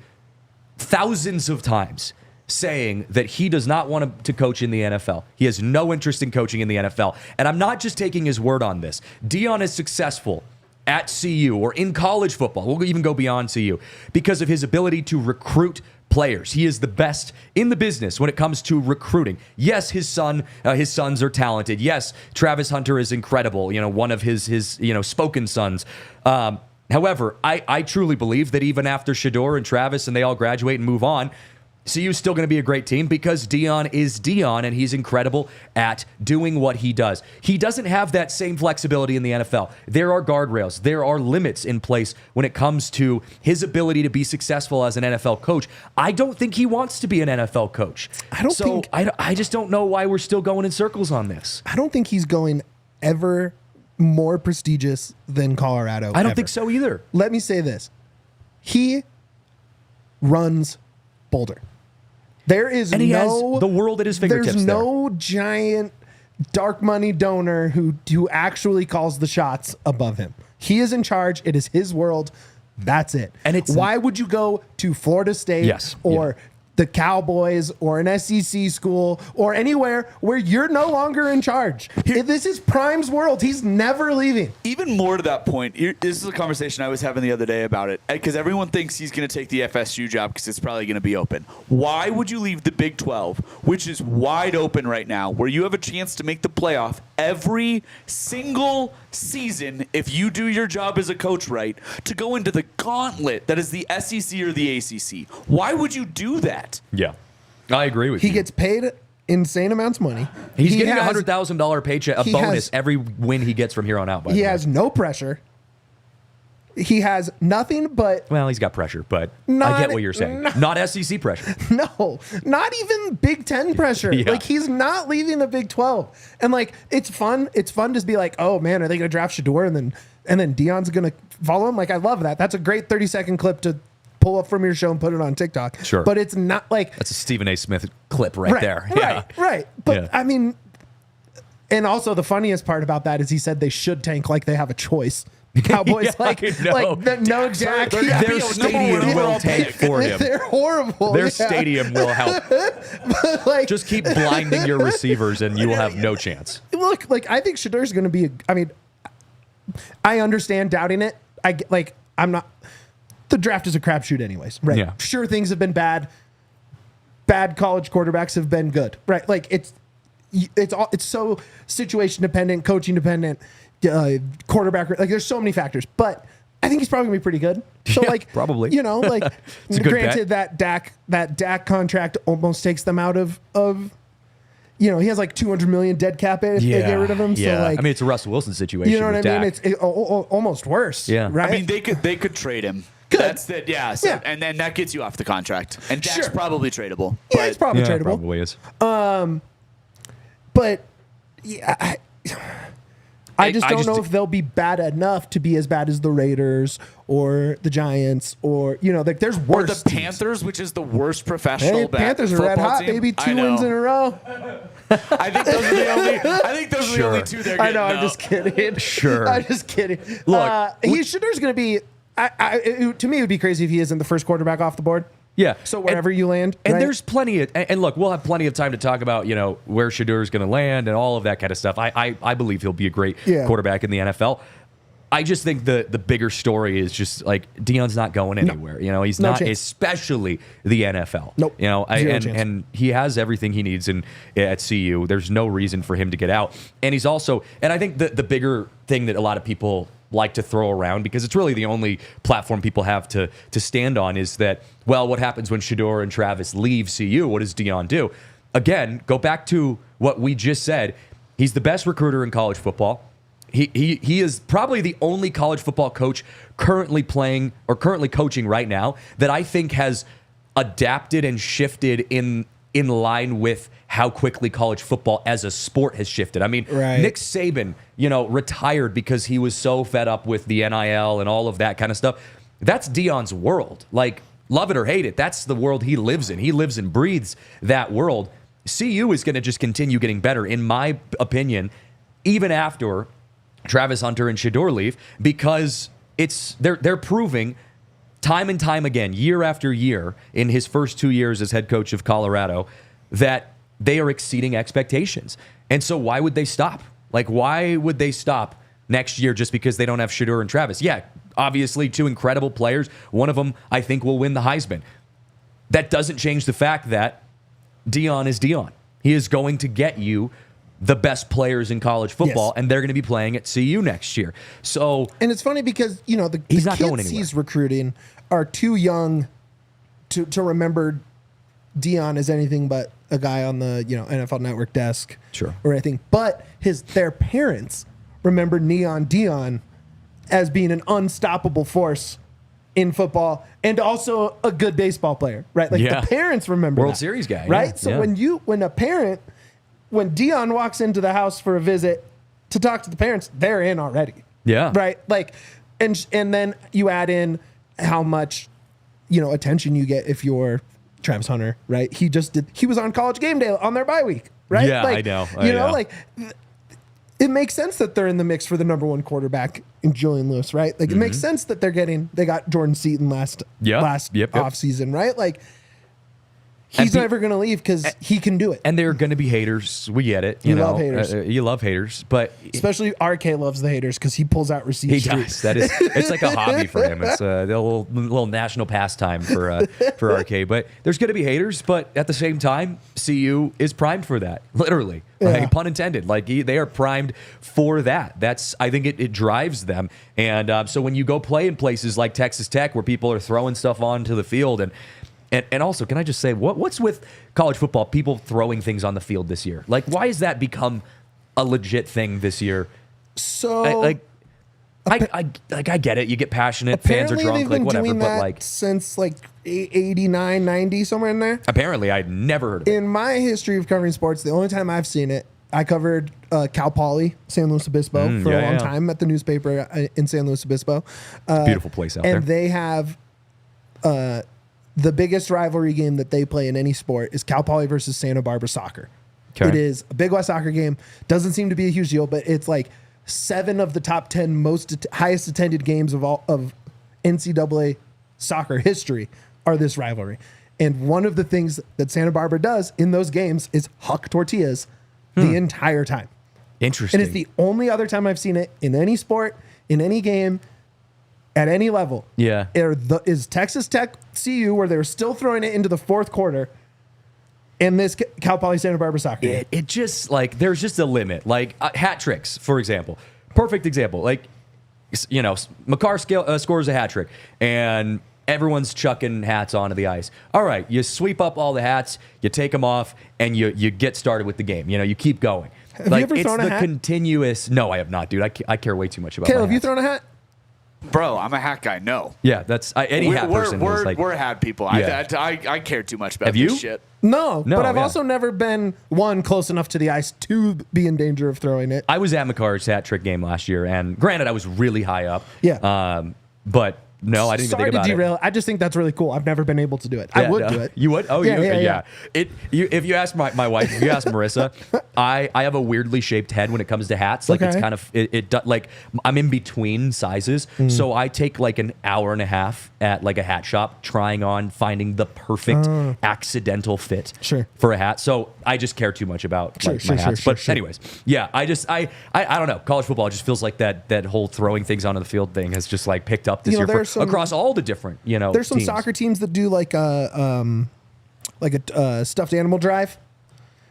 thousands of times saying that he does not want to coach in the NFL. He has no interest in coaching in the NFL. And I'm not just taking his word on this. Dion is successful at CU or in college football. We'll even go beyond CU because of his ability to recruit players. He is the best in the business when it comes to recruiting. Yes, his sons are talented. Yes, Travis Hunter is incredible. One of his spoken sons. However, I truly believe that even after Shedeur and Travis and they all graduate and move on, CU's still going to be a great team because Dion is Dion and he's incredible at doing what he does. He doesn't have that same flexibility in the NFL. There are guardrails. There are limits in place when it comes to his ability to be successful as an NFL coach. I don't think he wants to be an NFL coach. I just don't know why we're still going in circles on this. I don't think he's going ever more prestigious than Colorado. I don't think so either. Let me say this. He runs Boulder. There is and he has the world at his fingertips. There's no giant dark money donor who actually calls the shots above him. He is in charge. It is his world. That's it. And why would you go to Florida State or the Cowboys or an SEC school or anywhere where you're no longer in charge? This is Prime's world. He's never leaving. Even more to that point, this is a conversation I was having the other day about it, because everyone thinks he's going to take the FSU job because it's probably going to be open. Why would you leave the Big 12, which is wide open right now, where you have a chance to make the playoff every single season if you do your job as a coach right, to go into the gauntlet that is the SEC or the ACC? Why would you do that? Yeah, I agree with you. He gets paid insane amounts of money. He's getting a $100,000 paycheck, a bonus every win he gets from here on out. He has no pressure. He has nothing but... Well, he's got pressure, but I get what you're saying. Not SEC pressure. No, not even Big 10 pressure. Yeah. Like, he's not leaving the Big 12. And, like, it's fun. It's fun to be like, oh, man, are they going to draft Shedeur? And then Dion's going to follow him? Like, I love that. That's a great 30-second clip to pull up from your show and put it on TikTok. Sure. But it's not like... That's a Stephen A. Smith clip right there. Right. But, I mean... And also, the funniest part about that is he said they should tank like they have a choice. Cowboys no Jack. Their stadium will tank for him. They're horrible. Their stadium will help. Like, just keep blinding your receivers and you will have no chance. Look, like, I think Shadeur's going to be. I understand doubting it. I'm not. The draft is a crapshoot, anyways. Right? Yeah. Sure, things have been bad. Bad college quarterbacks have been good. Right? Like, it's so situation dependent, coaching dependent. Quarterback, like, there's so many factors, but I think he's probably gonna be pretty good. So, probably, granted that Dak contract almost takes them out of he has like $200 million dead cap if they get rid of him. Yeah. So, like, I mean, it's a Russell Wilson situation. You know what I mean? Dak. It's almost worse. Yeah. Right. I mean, they could trade him. Good. That's the and then that gets you off the contract. And Dak's probably tradable. Yeah, it's probably tradable. Probably is. But yeah. I just don't know if they'll be bad enough to be as bad as the Raiders or the Giants or, like, there's worse. Or the Panthers, which is the worst professional Panthers are red hot, team. baby. 2 wins in a row. I think those are the only two they're getting. I know, I'm just kidding. Sure. I'm just kidding. Look, Shadeur's going to be, to me, it would be crazy if he isn't the first quarterback off the board. Yeah. So wherever you land. And right? there's plenty of, and look, we'll have plenty of time to talk about, where Shedeur is going to land and all of that kind of stuff. I believe he'll be a great quarterback in the NFL. I just think the bigger story is just like Deion's not going anywhere. You know, he's No not, chance. especially the NFL. Nope. You know, Zero chance. and he has everything he needs at CU. There's no reason for him to get out. And he's also, and I think the bigger thing that a lot of people like to throw around, because it's really the only platform people have to stand on, is that, well, what happens when Shedeur and Travis leave CU? What does Deion do? Again, go back to what we just said. He's the best recruiter in college football. He is probably the only college football coach currently playing or currently coaching right now that I think has adapted and shifted in line with how quickly college football as a sport has shifted. I mean, Right. Nick Saban, retired because he was so fed up with the NIL and all of that kind of stuff. That's Deion's world. Like, love it or hate it, that's the world he lives in. He lives and breathes that world. CU is going to just continue getting better, in my opinion, even after Travis Hunter and Shedeur leave, because they're proving time and time again, year after year, in his first 2 years as head coach of Colorado, that they are exceeding expectations. And so why would they stop? Like, why would they stop next year just because they don't have Shedeur and Travis? Yeah, obviously two incredible players. One of them, I think, will win the Heisman. That doesn't change the fact that Deion is Deion. He is going to get you the best players in college football, Yes. and they're going to be playing at CU next year. So, And it's funny because, the He's not going kids anywhere. he's recruiting are too young to remember Deion as anything but a guy on the, NFL Network desk. Sure. Or anything. But their parents remember Neon Deion as being an unstoppable force in football and also a good baseball player, right? Like Yeah. the parents remember World that, Series guy, right? yeah, So yeah. when Deion walks into the house for a visit to talk to the parents, they're in already. Yeah. Right. Like, and then you add in how much, attention you get if you're Travis Hunter, right? He was on College Game Day on their bye week, right? Yeah, like, I know. like it makes sense that they're in the mix for the number one quarterback in Julian Lewis, right? Like it makes sense that they got Jordan Seaton last Yep. offseason, right? Like he's never going to leave because he can do it. And there are going to be haters. We get it. You love haters. You love haters, but Especially RK loves the haters because he pulls out receipts. he does. That is, it's like a hobby for him. It's a little national pastime for RK. But there's going to be haters. But at the same time, CU is primed for that. Literally, like, pun intended. Like they are primed for that. I think it drives them. And so when you go play in places like Texas Tech, where people are throwing stuff onto the field, and also, can I just say, what's with college football, people throwing things on the field this year? Like, why has that become a legit thing this year? So I get it. You get passionate, fans are apparently drunk, they've like been whatever. doing But that like, since like 89, 90, somewhere in there. apparently, I'd never heard of it. In my history of covering sports, the only time I've seen it, I covered Cal Poly, San Luis Obispo, for a long time at the newspaper in San Luis Obispo. Beautiful place out there. And they have the biggest rivalry game that they play in any sport is Cal Poly versus Santa Barbara soccer. Okay. It is a Big West soccer game. Doesn't seem to be a huge deal, but it's like 7 of the top 10 highest attended games of NCAA soccer history are this rivalry. And one of the things that Santa Barbara does in those games is huck tortillas the entire time. Interesting. And it's the only other time I've seen it in any sport, in any game, at any level. Yeah. Is Texas Tech CU, where they're still throwing it into the fourth quarter, and this Cal Poly Santa Barbara soccer game. It just, like, there's just a limit. Like, hat tricks, for example. Perfect example. Like, McCarr scores a hat trick, and everyone's chucking hats onto the ice. All right, you sweep up all the hats, you take them off, and you get started with the game. You keep going. Have you ever thrown a hat? Continuous. No, I have not, dude. I care way too much about. Caleb, my have you hats. thrown a hat? Bro, I'm a hat guy. No. Yeah, that's any hat person is like. We're hat people. Yeah. I care too much about Have you? this shit. No, No, but I've yeah. also never been close enough to the ice to be in danger of throwing it. I was at McCarr's hat trick game last year, and granted, I was really high up. Yeah. But No, I didn't even Sorry think about to derail. it. I just think that's really cool. I've never been able to do it. I would do it. You would? Oh, Yeah. If you ask my wife, if you ask Marissa, I have a weirdly shaped head when it comes to hats. Like it's Okay. kind of like I'm in between sizes, so I take like an hour and a half at like a hat shop trying on finding the perfect accidental fit for a hat. So I just care too much about my hats. But anyways, yeah, I don't know. College football just feels like that whole throwing things onto the field thing has just like picked up this year across all the different, there's some teams. soccer teams that do like a stuffed animal drive.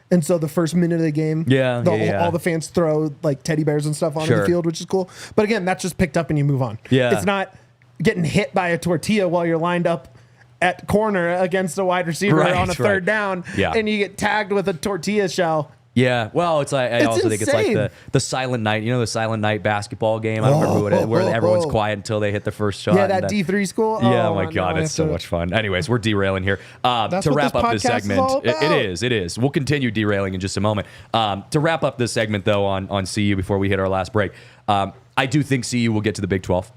And so the first minute of the game, all the fans throw like teddy bears and stuff onto the field, which is cool. But again, that's just picked up and you move on. Yeah. It's not getting hit by a tortilla while you're lined up at corner against a wide receiver on a third down, and you get tagged with a tortilla shell. Yeah, well, it's like I also think it's like the Silent Night, the Silent Night basketball game. I don't remember where everyone's quiet until they hit the first shot. Yeah, that D3 school. Oh my God, it's so much fun. Anyways, we're derailing here. To wrap up this segment, it is. We'll continue derailing in just a moment. To wrap up this segment though on CU before we hit our last break, I do think CU will get to the Big 12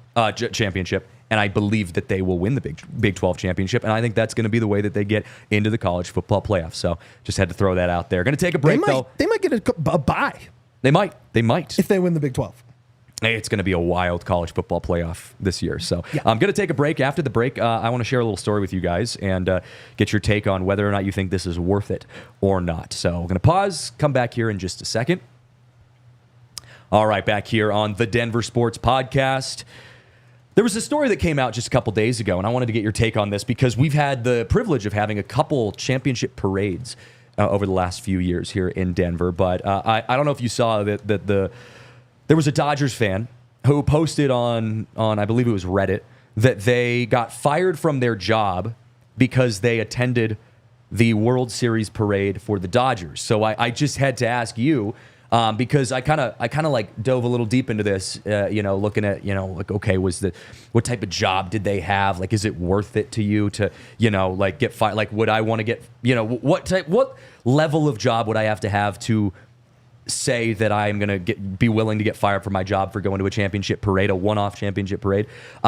championship. And I believe that they will win the Big 12 championship. And I think that's going to be the way that they get into the college football playoff. So just had to throw that out there. Going to take a break, though. They might get a bye. They might. If they win the Big 12. Hey, it's going to be a wild college football playoff this year. So I'm going to take a break. After the break, I want to share a little story with you guys and get your take on whether or not you think this is worth it or not. So we're going to pause, come back here in just a second. All right, back here on the Denver Sports Podcast. There was a story that came out just a couple days ago, and I wanted to get your take on this because we've had the privilege of having a couple championship parades over the last few years here in Denver. But I don't know if you saw that there was a Dodgers fan who posted on I believe it was Reddit that they got fired from their job because they attended the World Series parade for the Dodgers. So I just had to ask you. Because I kind of like dove a little deep into this, looking at, like, okay, what type of job did they have? Like, is it worth it to you to, like get fired? Like, would I want to get, what level of job would I have to say that I'm going to be willing to get fired from my job for going to a championship parade, a one-off championship parade?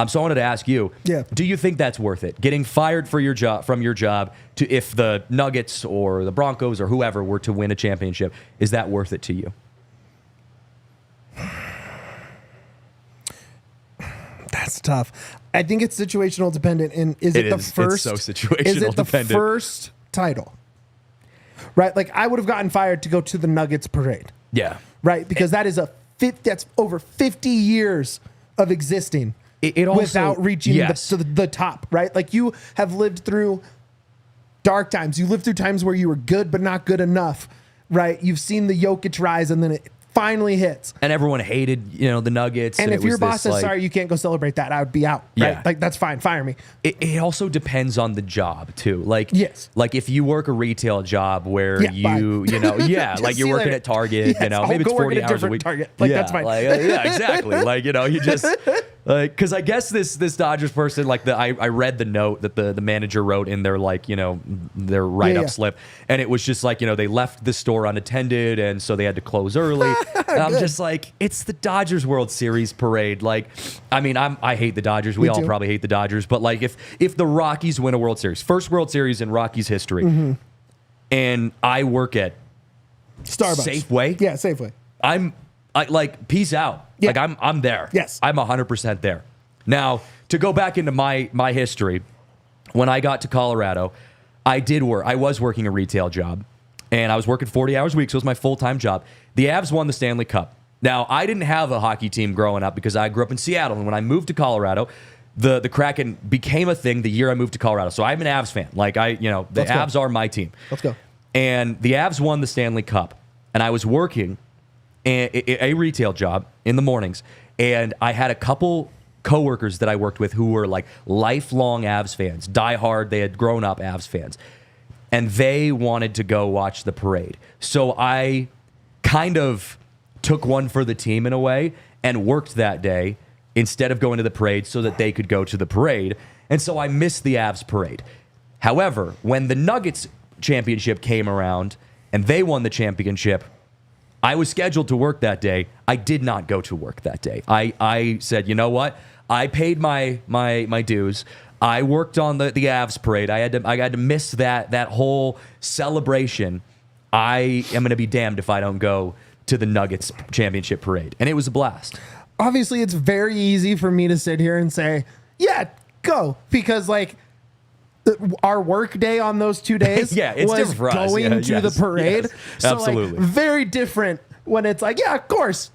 So I wanted to ask you, do you think that's worth it? Getting fired from your job to if the Nuggets or the Broncos or whoever were to win a championship, is that worth it to you? That's tough. I think it's situational dependent. And is it the first? It's so situational is it the dependent. First title? Right, like I would have gotten fired to go to the Nuggets parade. Yeah, right, because that's over 50 years of existing it also, without reaching the top. Right, like you have lived through dark times. You lived through times where you were good but not good enough. Right, you've seen the Jokic rise, and then it finally hits. And everyone hated, the Nuggets. And if your boss says, sorry, you can't go celebrate that, I would be out. Right? Yeah. Like, that's fine. Fire me. It also depends on the job, too. Like, yes. Like if you work a retail job where like you're working at Target, maybe it's 40 hours a week. Target. Like, that's fine. Exactly. Like, you just... Because I guess this Dodgers person, I read the note that the manager wrote in their their write-up slip, and it was just they left the store unattended, and so they had to close early. And I'm just like, it's the Dodgers World Series parade. I hate the Dodgers. We all probably hate the Dodgers, but if the Rockies win a World Series, first World Series in Rockies history, and I work at Starbucks, Safeway, Safeway, peace out. Yeah. I'm there. Yes. I'm 100% there. Now, to go back into my history, when I got to Colorado, I was working a retail job, and I was working 40 hours a week, so it was my full-time job. The Avs won the Stanley Cup. Now, I didn't have a hockey team growing up because I grew up in Seattle, and when I moved to Colorado, the Kraken became a thing the year I moved to Colorado. So I'm an Avs fan. The Avs are my team. Let's go. And the Avs won the Stanley Cup, and I was working a retail job in the mornings, and I had a couple coworkers that I worked with who were lifelong Avs fans, diehard. They had grown up Avs fans, and they wanted to go watch the parade. So I kind of took one for the team in a way and worked that day instead of going to the parade so that they could go to the parade. And so I missed the Avs parade. However, when the Nuggets championship came around and they won the championship, I was scheduled to work that day. I did not go to work that day. I said, you know what? I paid my dues. I worked on the Avs parade. I had to miss that whole celebration. I am going to be damned if I don't go to the Nuggets championship parade. And it was a blast. Obviously, it's very easy for me to sit here and say, yeah, go. Because, like, our work day on those 2 days yeah, it's was different for us. going to the parade. Yes, so, absolutely. Like, very different when it's like, yeah, of course,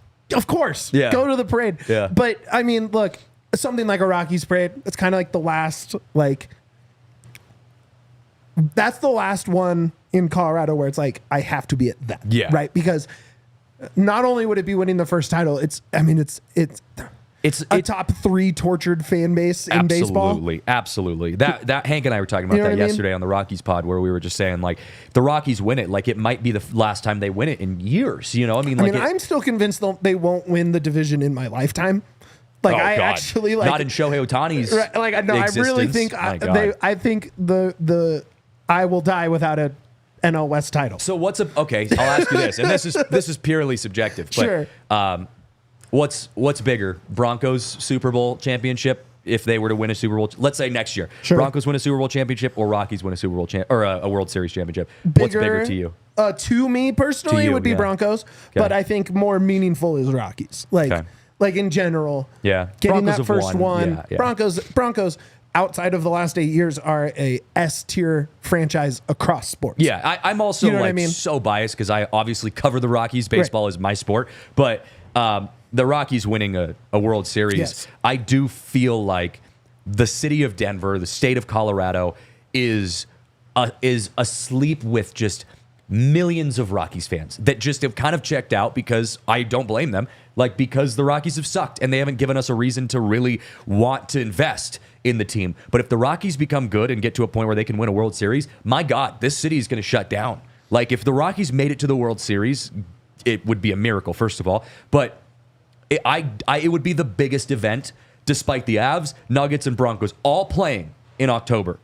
Yeah. go to the parade. Yeah. But, I mean, look, something like a Rockies parade, it's kind of like the last, like, that's the last one in Colorado where it's like, I have to be at that. Yeah. Right? Because not only would it be winning the first title, it's a top 3 tortured fan base in baseball. Absolutely. That Hank and I were talking about You know that what I mean? yesterday on the Rockies pod, where we were just saying, like, the Rockies win it, like it might be the last time they win it in years. You know, I mean, I'm still convinced they won't win the division in my lifetime. Like, oh, I God. actually like not in Shohei Ohtani's right, like no, I really existence. think My God. I think the I will die without a NL West title. So okay? I'll ask you this, and this is purely subjective. But, Sure. What's bigger, Broncos Super Bowl championship if they were to win a Super Bowl? Let's say next year, Sure. Broncos win a Super Bowl championship or Rockies win a Super Bowl or a World Series championship. What's bigger to you? To me personally, To you, would be yeah. Broncos, Okay. but I think more meaningful is Rockies. Like, Okay. like in general, Yeah. getting Broncos that have first won. one. Yeah. Broncos. Outside of the last 8 years, are a S tier franchise across sports. Yeah, I'm also You know what I mean? so biased because I obviously cover the Rockies. Baseball is my sport, but the Rockies winning a World Series, Yes. I do feel like the city of Denver, the state of Colorado, is asleep with just millions of Rockies fans that just have kind of checked out because I don't blame them, like because the Rockies have sucked and they haven't given us a reason to really want to invest in the team. But if the Rockies become good and get to a point where they can win a World Series, my God, this city is going to shut down. Like if the Rockies made it to the World Series, it would be a miracle, first of all. But it would be the biggest event, despite the Avs, Nuggets, and Broncos all playing in October.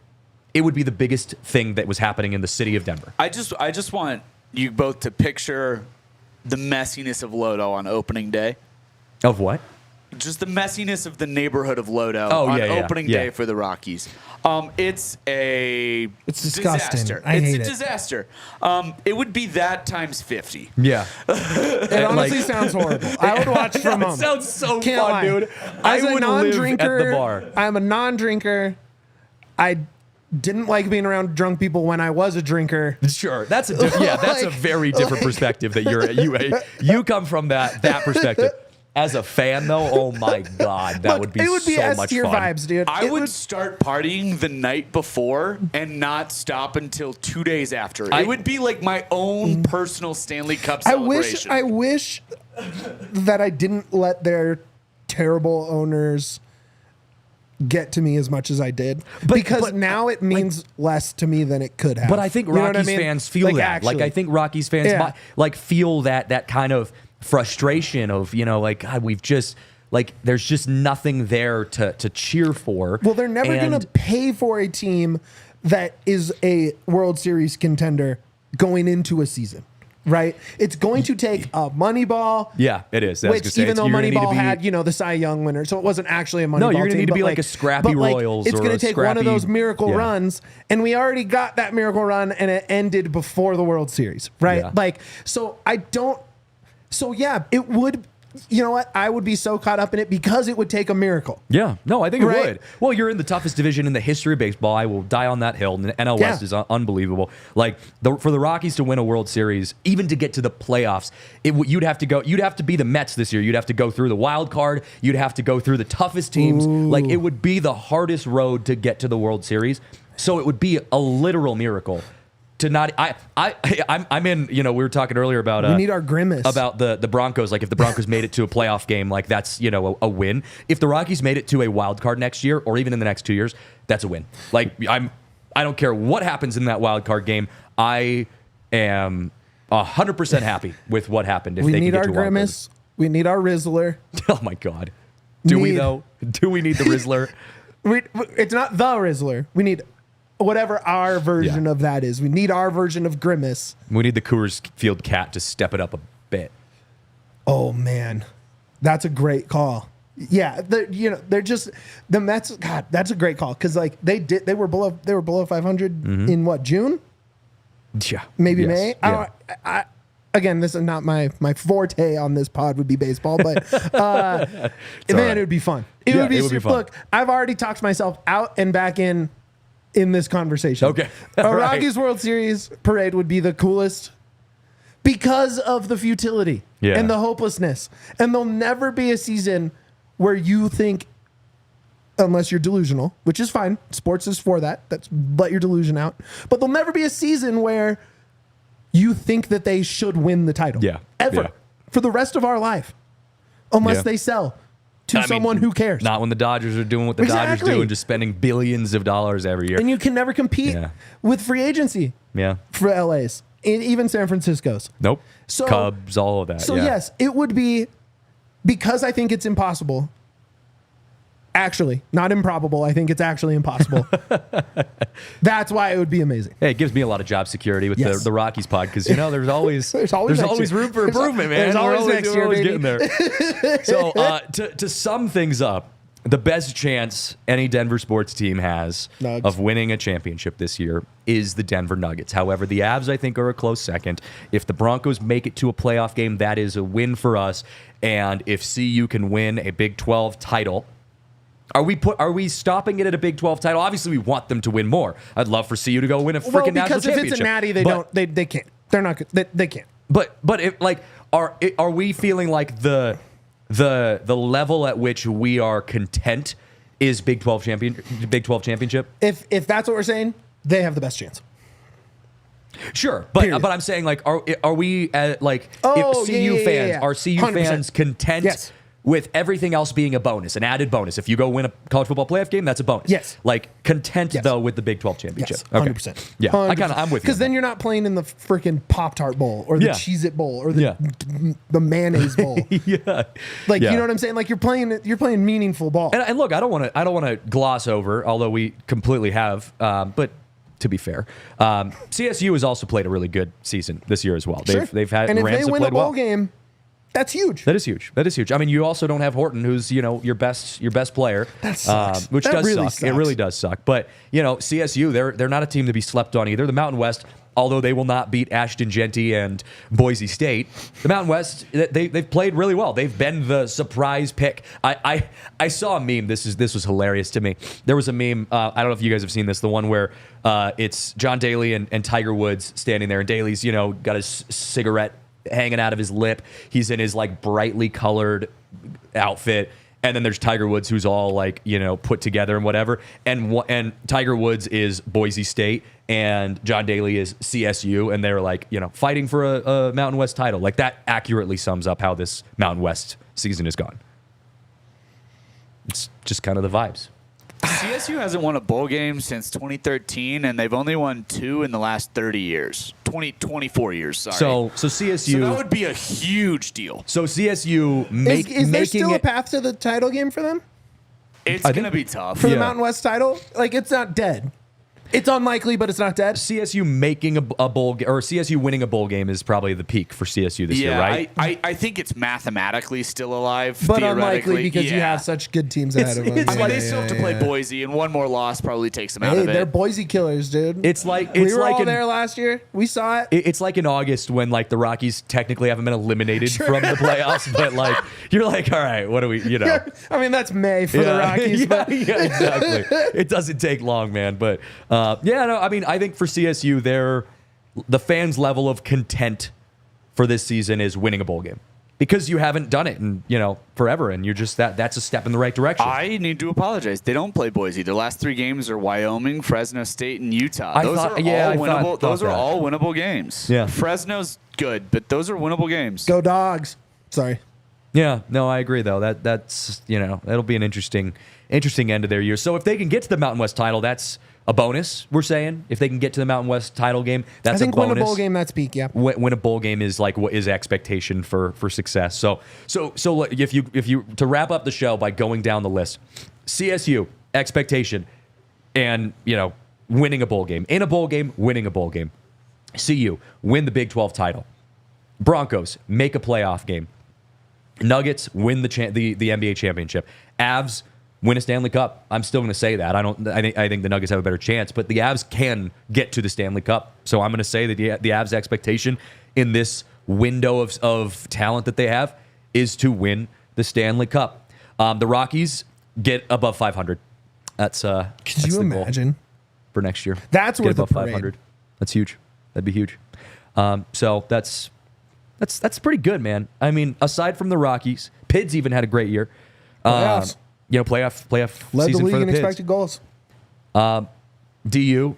It would be the biggest thing that was happening in the city of Denver. I just want you both to picture the messiness of Lodo on opening day. Of what? Just the messiness of the neighborhood of Lodo on yeah. opening day for the Rockies. It's disgusting. disaster. I hate it's a it. disaster. It would be that times 50. Yeah. It honestly sounds horrible. I would watch from home. It sounds so Can't fun, lie. dude. As I a would non-drinker, live at the bar. I'm a non-drinker. I didn't like being around drunk people when I was a drinker. Sure, that's a very different perspective that you come from that perspective. As a fan, though, oh my God, that would be it would be so S much tier fun. vibes, dude. I would start partying the night before and not stop until 2 days after. It would be like my own personal Stanley Cup celebration. I wish that I didn't let their terrible owners get to me as much as I did, because now it means less to me than it could have. But I think You know what Rockies I mean? fans feel that. Actually. Like I think Rockies fans feel that kind of frustration of, like, God, we've just there's just nothing there to cheer for. Well, they're never going to pay for a team that is a World Series contender going into a season, right? It's going to take a Moneyball. Yeah, it is. I was gonna Which, say, even though you're gonna need to Moneyball be- had, the Cy Young winner, so it wasn't actually a Moneyball No, you're gonna team, need to but be like a scrappy Royals It's or going a to take one of those scrappy- miracle yeah. runs, and we already got that miracle run, and it ended before the World Series, right? Yeah. It would. You know what? I would be so caught up in it because it would take a miracle. Yeah, no, I think it Right. would. Well, you're in the toughest division in the history of baseball. I will die on that hill. And the NL West is unbelievable. Like for the Rockies to win a World Series, even to get to the playoffs, you'd have to be the Mets this year. You'd have to go through the wild card. You'd have to go through the toughest teams. Ooh. Like it would be the hardest road to get to the World Series. So it would be a literal miracle. To not, I'm in. We were talking earlier about We need our grimace. about the Broncos. Like if the Broncos made it to a playoff game, like that's a win. If the Rockies made it to a wild card next year, or even in the next 2 years, that's a win. Like I don't care what happens in that wild card game. I am 100% happy with what happened. If We they need can our get to a wild grimace. We need our Rizzler. card. Oh my God, do we Need- though? Do we need the Rizzler? It's not the Rizzler. We need whatever our version of that is. We need our version of grimace. We need the Coors Field Cat to step it up a bit. Oh man, that's a great call. Yeah, they're just the Mets. God, that's a great call because like they were below 500 in what, June? Yeah, Maybe yes. May. Yeah. I again, this is not my forte on this pod would be baseball, but man, right. it would be fun. It would be fun. Look, I've already talked myself out and back in this conversation. Okay. A Right. Rockies World Series parade would be the coolest because of the futility and the hopelessness. And there'll never be a season where you think, unless you're delusional, which is fine. Sports is for that. Let your delusion out. But there'll never be a season where you think that they should win the title. Yeah. Ever. Yeah. For the rest of our life. Unless Yeah. they sell to someone who cares. Not when the Dodgers are doing what the Dodgers do and just spending billions of dollars every year. And you can never compete with free agency Yeah. for LA's. And even San Francisco's. Nope. So- Cubs, all of that. So yeah. yes, it would be, because I think it's impossible. Actually, not improbable. I think it's actually impossible. That's why it would be amazing. Hey, it gives me a lot of job security with Yes. the Rockies pod because there's always There's always next year. room for improvement, man. There's always We're next year, always baby. getting there. So to sum things up, the best chance any Denver sports team has Nugs. of winning a championship this year is the Denver Nuggets. However, the Avs, I think, are a close second. If the Broncos make it to a playoff game, that is a win for us. And if CU can win a Big 12 title, are we stopping it at a Big 12 title? Obviously, we want them to win more. I'd love for CU to go win a freaking national because championship. if it's a natty, they can't. They're not good. They can't. But if, like, are we feeling like the level at which we are content is Big 12 championship? If that's what we're saying, they have the best chance. Sure, but Period. I'm saying, like, are we like Oh, if CU fans are CU 100%. fans content? Yes. With everything else being a bonus, an added bonus. If you go win a college football playoff game, that's a bonus. Yes. Like content Yes. though with the Big 12 championship. Yes, Okay. 100%. Yeah, 100%. I'm with you. Because then you're not playing in the freaking Pop-Tart Bowl or the Yeah. Cheez-It Bowl or the Yeah. mayonnaise bowl. yeah. Like, Yeah. you know what I'm saying? Like you're playing meaningful ball. And look, I don't want to gloss over, although we completely have. But to be fair, CSU has also played a really good season this year as well. Sure. They've had and if Rams they have win a played bowl well. game, that's huge. That is huge. That is huge. I mean, you also don't have Horton, who's your best player. That sucks. Which That does really suck. sucks. It really does suck. But CSU, they're not a team to be slept on either. The Mountain West, although they will not beat Ashton Genty and Boise State, the Mountain West they've played really well. They've been the surprise pick. I saw a meme. This was hilarious to me. There was a meme. I don't know if you guys have seen this. The one where it's John Daly and Tiger Woods standing there, and Daly's got his cigarette hanging out of his lip. He's in his like brightly colored outfit, and then there's Tiger Woods, who's all like put together and whatever. And Tiger Woods is Boise State, and John Daly is CSU, and they're like fighting for a Mountain West title. Like that accurately sums up how this Mountain West season has gone. It's just kind of the vibes. CSU hasn't won a bowl game since 2013, and they've only won 2 in the last 30 years. 24 years, sorry. So CSU. So that would be a huge deal. So CSU Is there still a it. path to the title game for them? It's I going to think- be tough. For the Yeah. Mountain West title? Like, it's not dead. It's unlikely, but it's not dead. CSU making a bowl or CSU winning a bowl game is probably the peak for CSU this year, right? I think it's mathematically still alive, But theoretically. unlikely because you have such good teams ahead of them. it's I mean, like- they still have to play Boise, and one more loss probably takes them out Hey, of they're it. Boise killers, dude. It's like we were all there last year. We saw it. It's like in August when like the Rockies technically haven't been eliminated from the playoffs, but like you're like, all right, what do we, I mean, that's May for the Rockies. yeah, but yeah, exactly. It doesn't take long, man. But I mean, I think for CSU, the fans' level of content for this season is winning a bowl game because you haven't done it in forever, and you're just that's a step in the right direction. I need to apologize. They don't play Boise. Their last 3 games are Wyoming, Fresno State, and Utah. Those are all winnable. Those are all winnable games. Yeah. Fresno's good, but those are winnable games. Go Dogs. Sorry. Yeah, no, I agree though. That's that'll be an interesting end of their year. So if they can get to the Mountain West title, that's a bonus. We're saying if they can get to the Mountain West title game, that's I think a bonus. win a bowl game, that's peak, yeah. Win a bowl game is like what is expectation for success. So if you to wrap up the show by going down the list, CSU expectation, and winning a bowl game, in a bowl game, winning a bowl game. CU win the Big 12 title. Broncos make a playoff game. Nuggets win the NBA championship. Avs win a Stanley Cup. I'm still going to say that. I think the Nuggets have a better chance, but the Avs can get to the Stanley Cup. So I'm going to say that the Avs' expectation in this window of talent that they have is to win the Stanley Cup. The Rockies get above 500. That's Could you imagine for next year? That's worth above a parade. 500. That's huge. That'd be huge. So that's pretty good, man. I mean, aside from the Rockies, Pids even had a great year. Playoffs. Playoff Led the season league for the in Pids. expected goals. DU,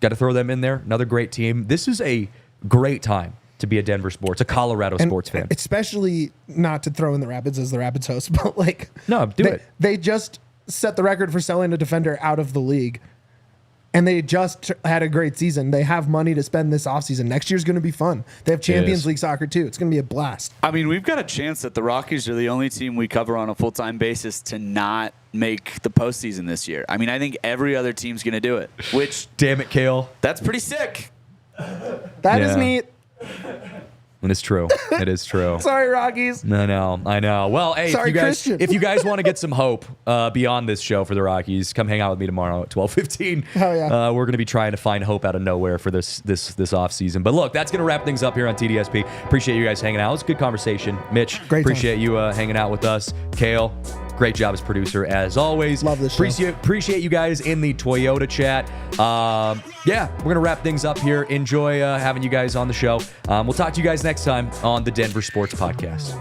got to throw them in there. Another great team. This is a great time to be a Denver sports, a Colorado sports fan. Especially not to throw in the Rapids as the Rapids host, but like No, do it. They just set the record for selling a defender out of the league. And they just had a great season. They have money to spend this offseason. Next year's going to be fun. They have Champions League soccer too. It's going to be a blast. I mean, we've got a chance that the Rockies are the only team we cover on a full-time basis to not make the postseason this year. I mean, I think every other team's going to do it, which, Damn it, Kale. that's pretty sick. That is Yeah. neat. And it's true. It is true. Sorry, Rockies. I know. Well, hey, Sorry, if you guys want to get some hope beyond this show for the Rockies, come hang out with me tomorrow at 12:15. Hell yeah. We're going to be trying to find hope out of nowhere for this off season. But look, that's going to wrap things up here on TDSP. Appreciate you guys hanging out. It was a good conversation. Mitch, Great time. appreciate you hanging out with us. Kale, great job as producer as always. Love this show. Appreciate you guys in the Toyota chat. Yeah, we're going to wrap things up here. Enjoy having you guys on the show. We'll talk to you guys next time on the Denver Sports Podcast.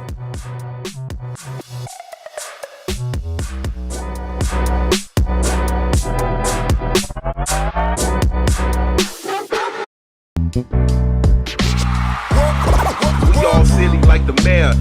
We all silly like the mayor.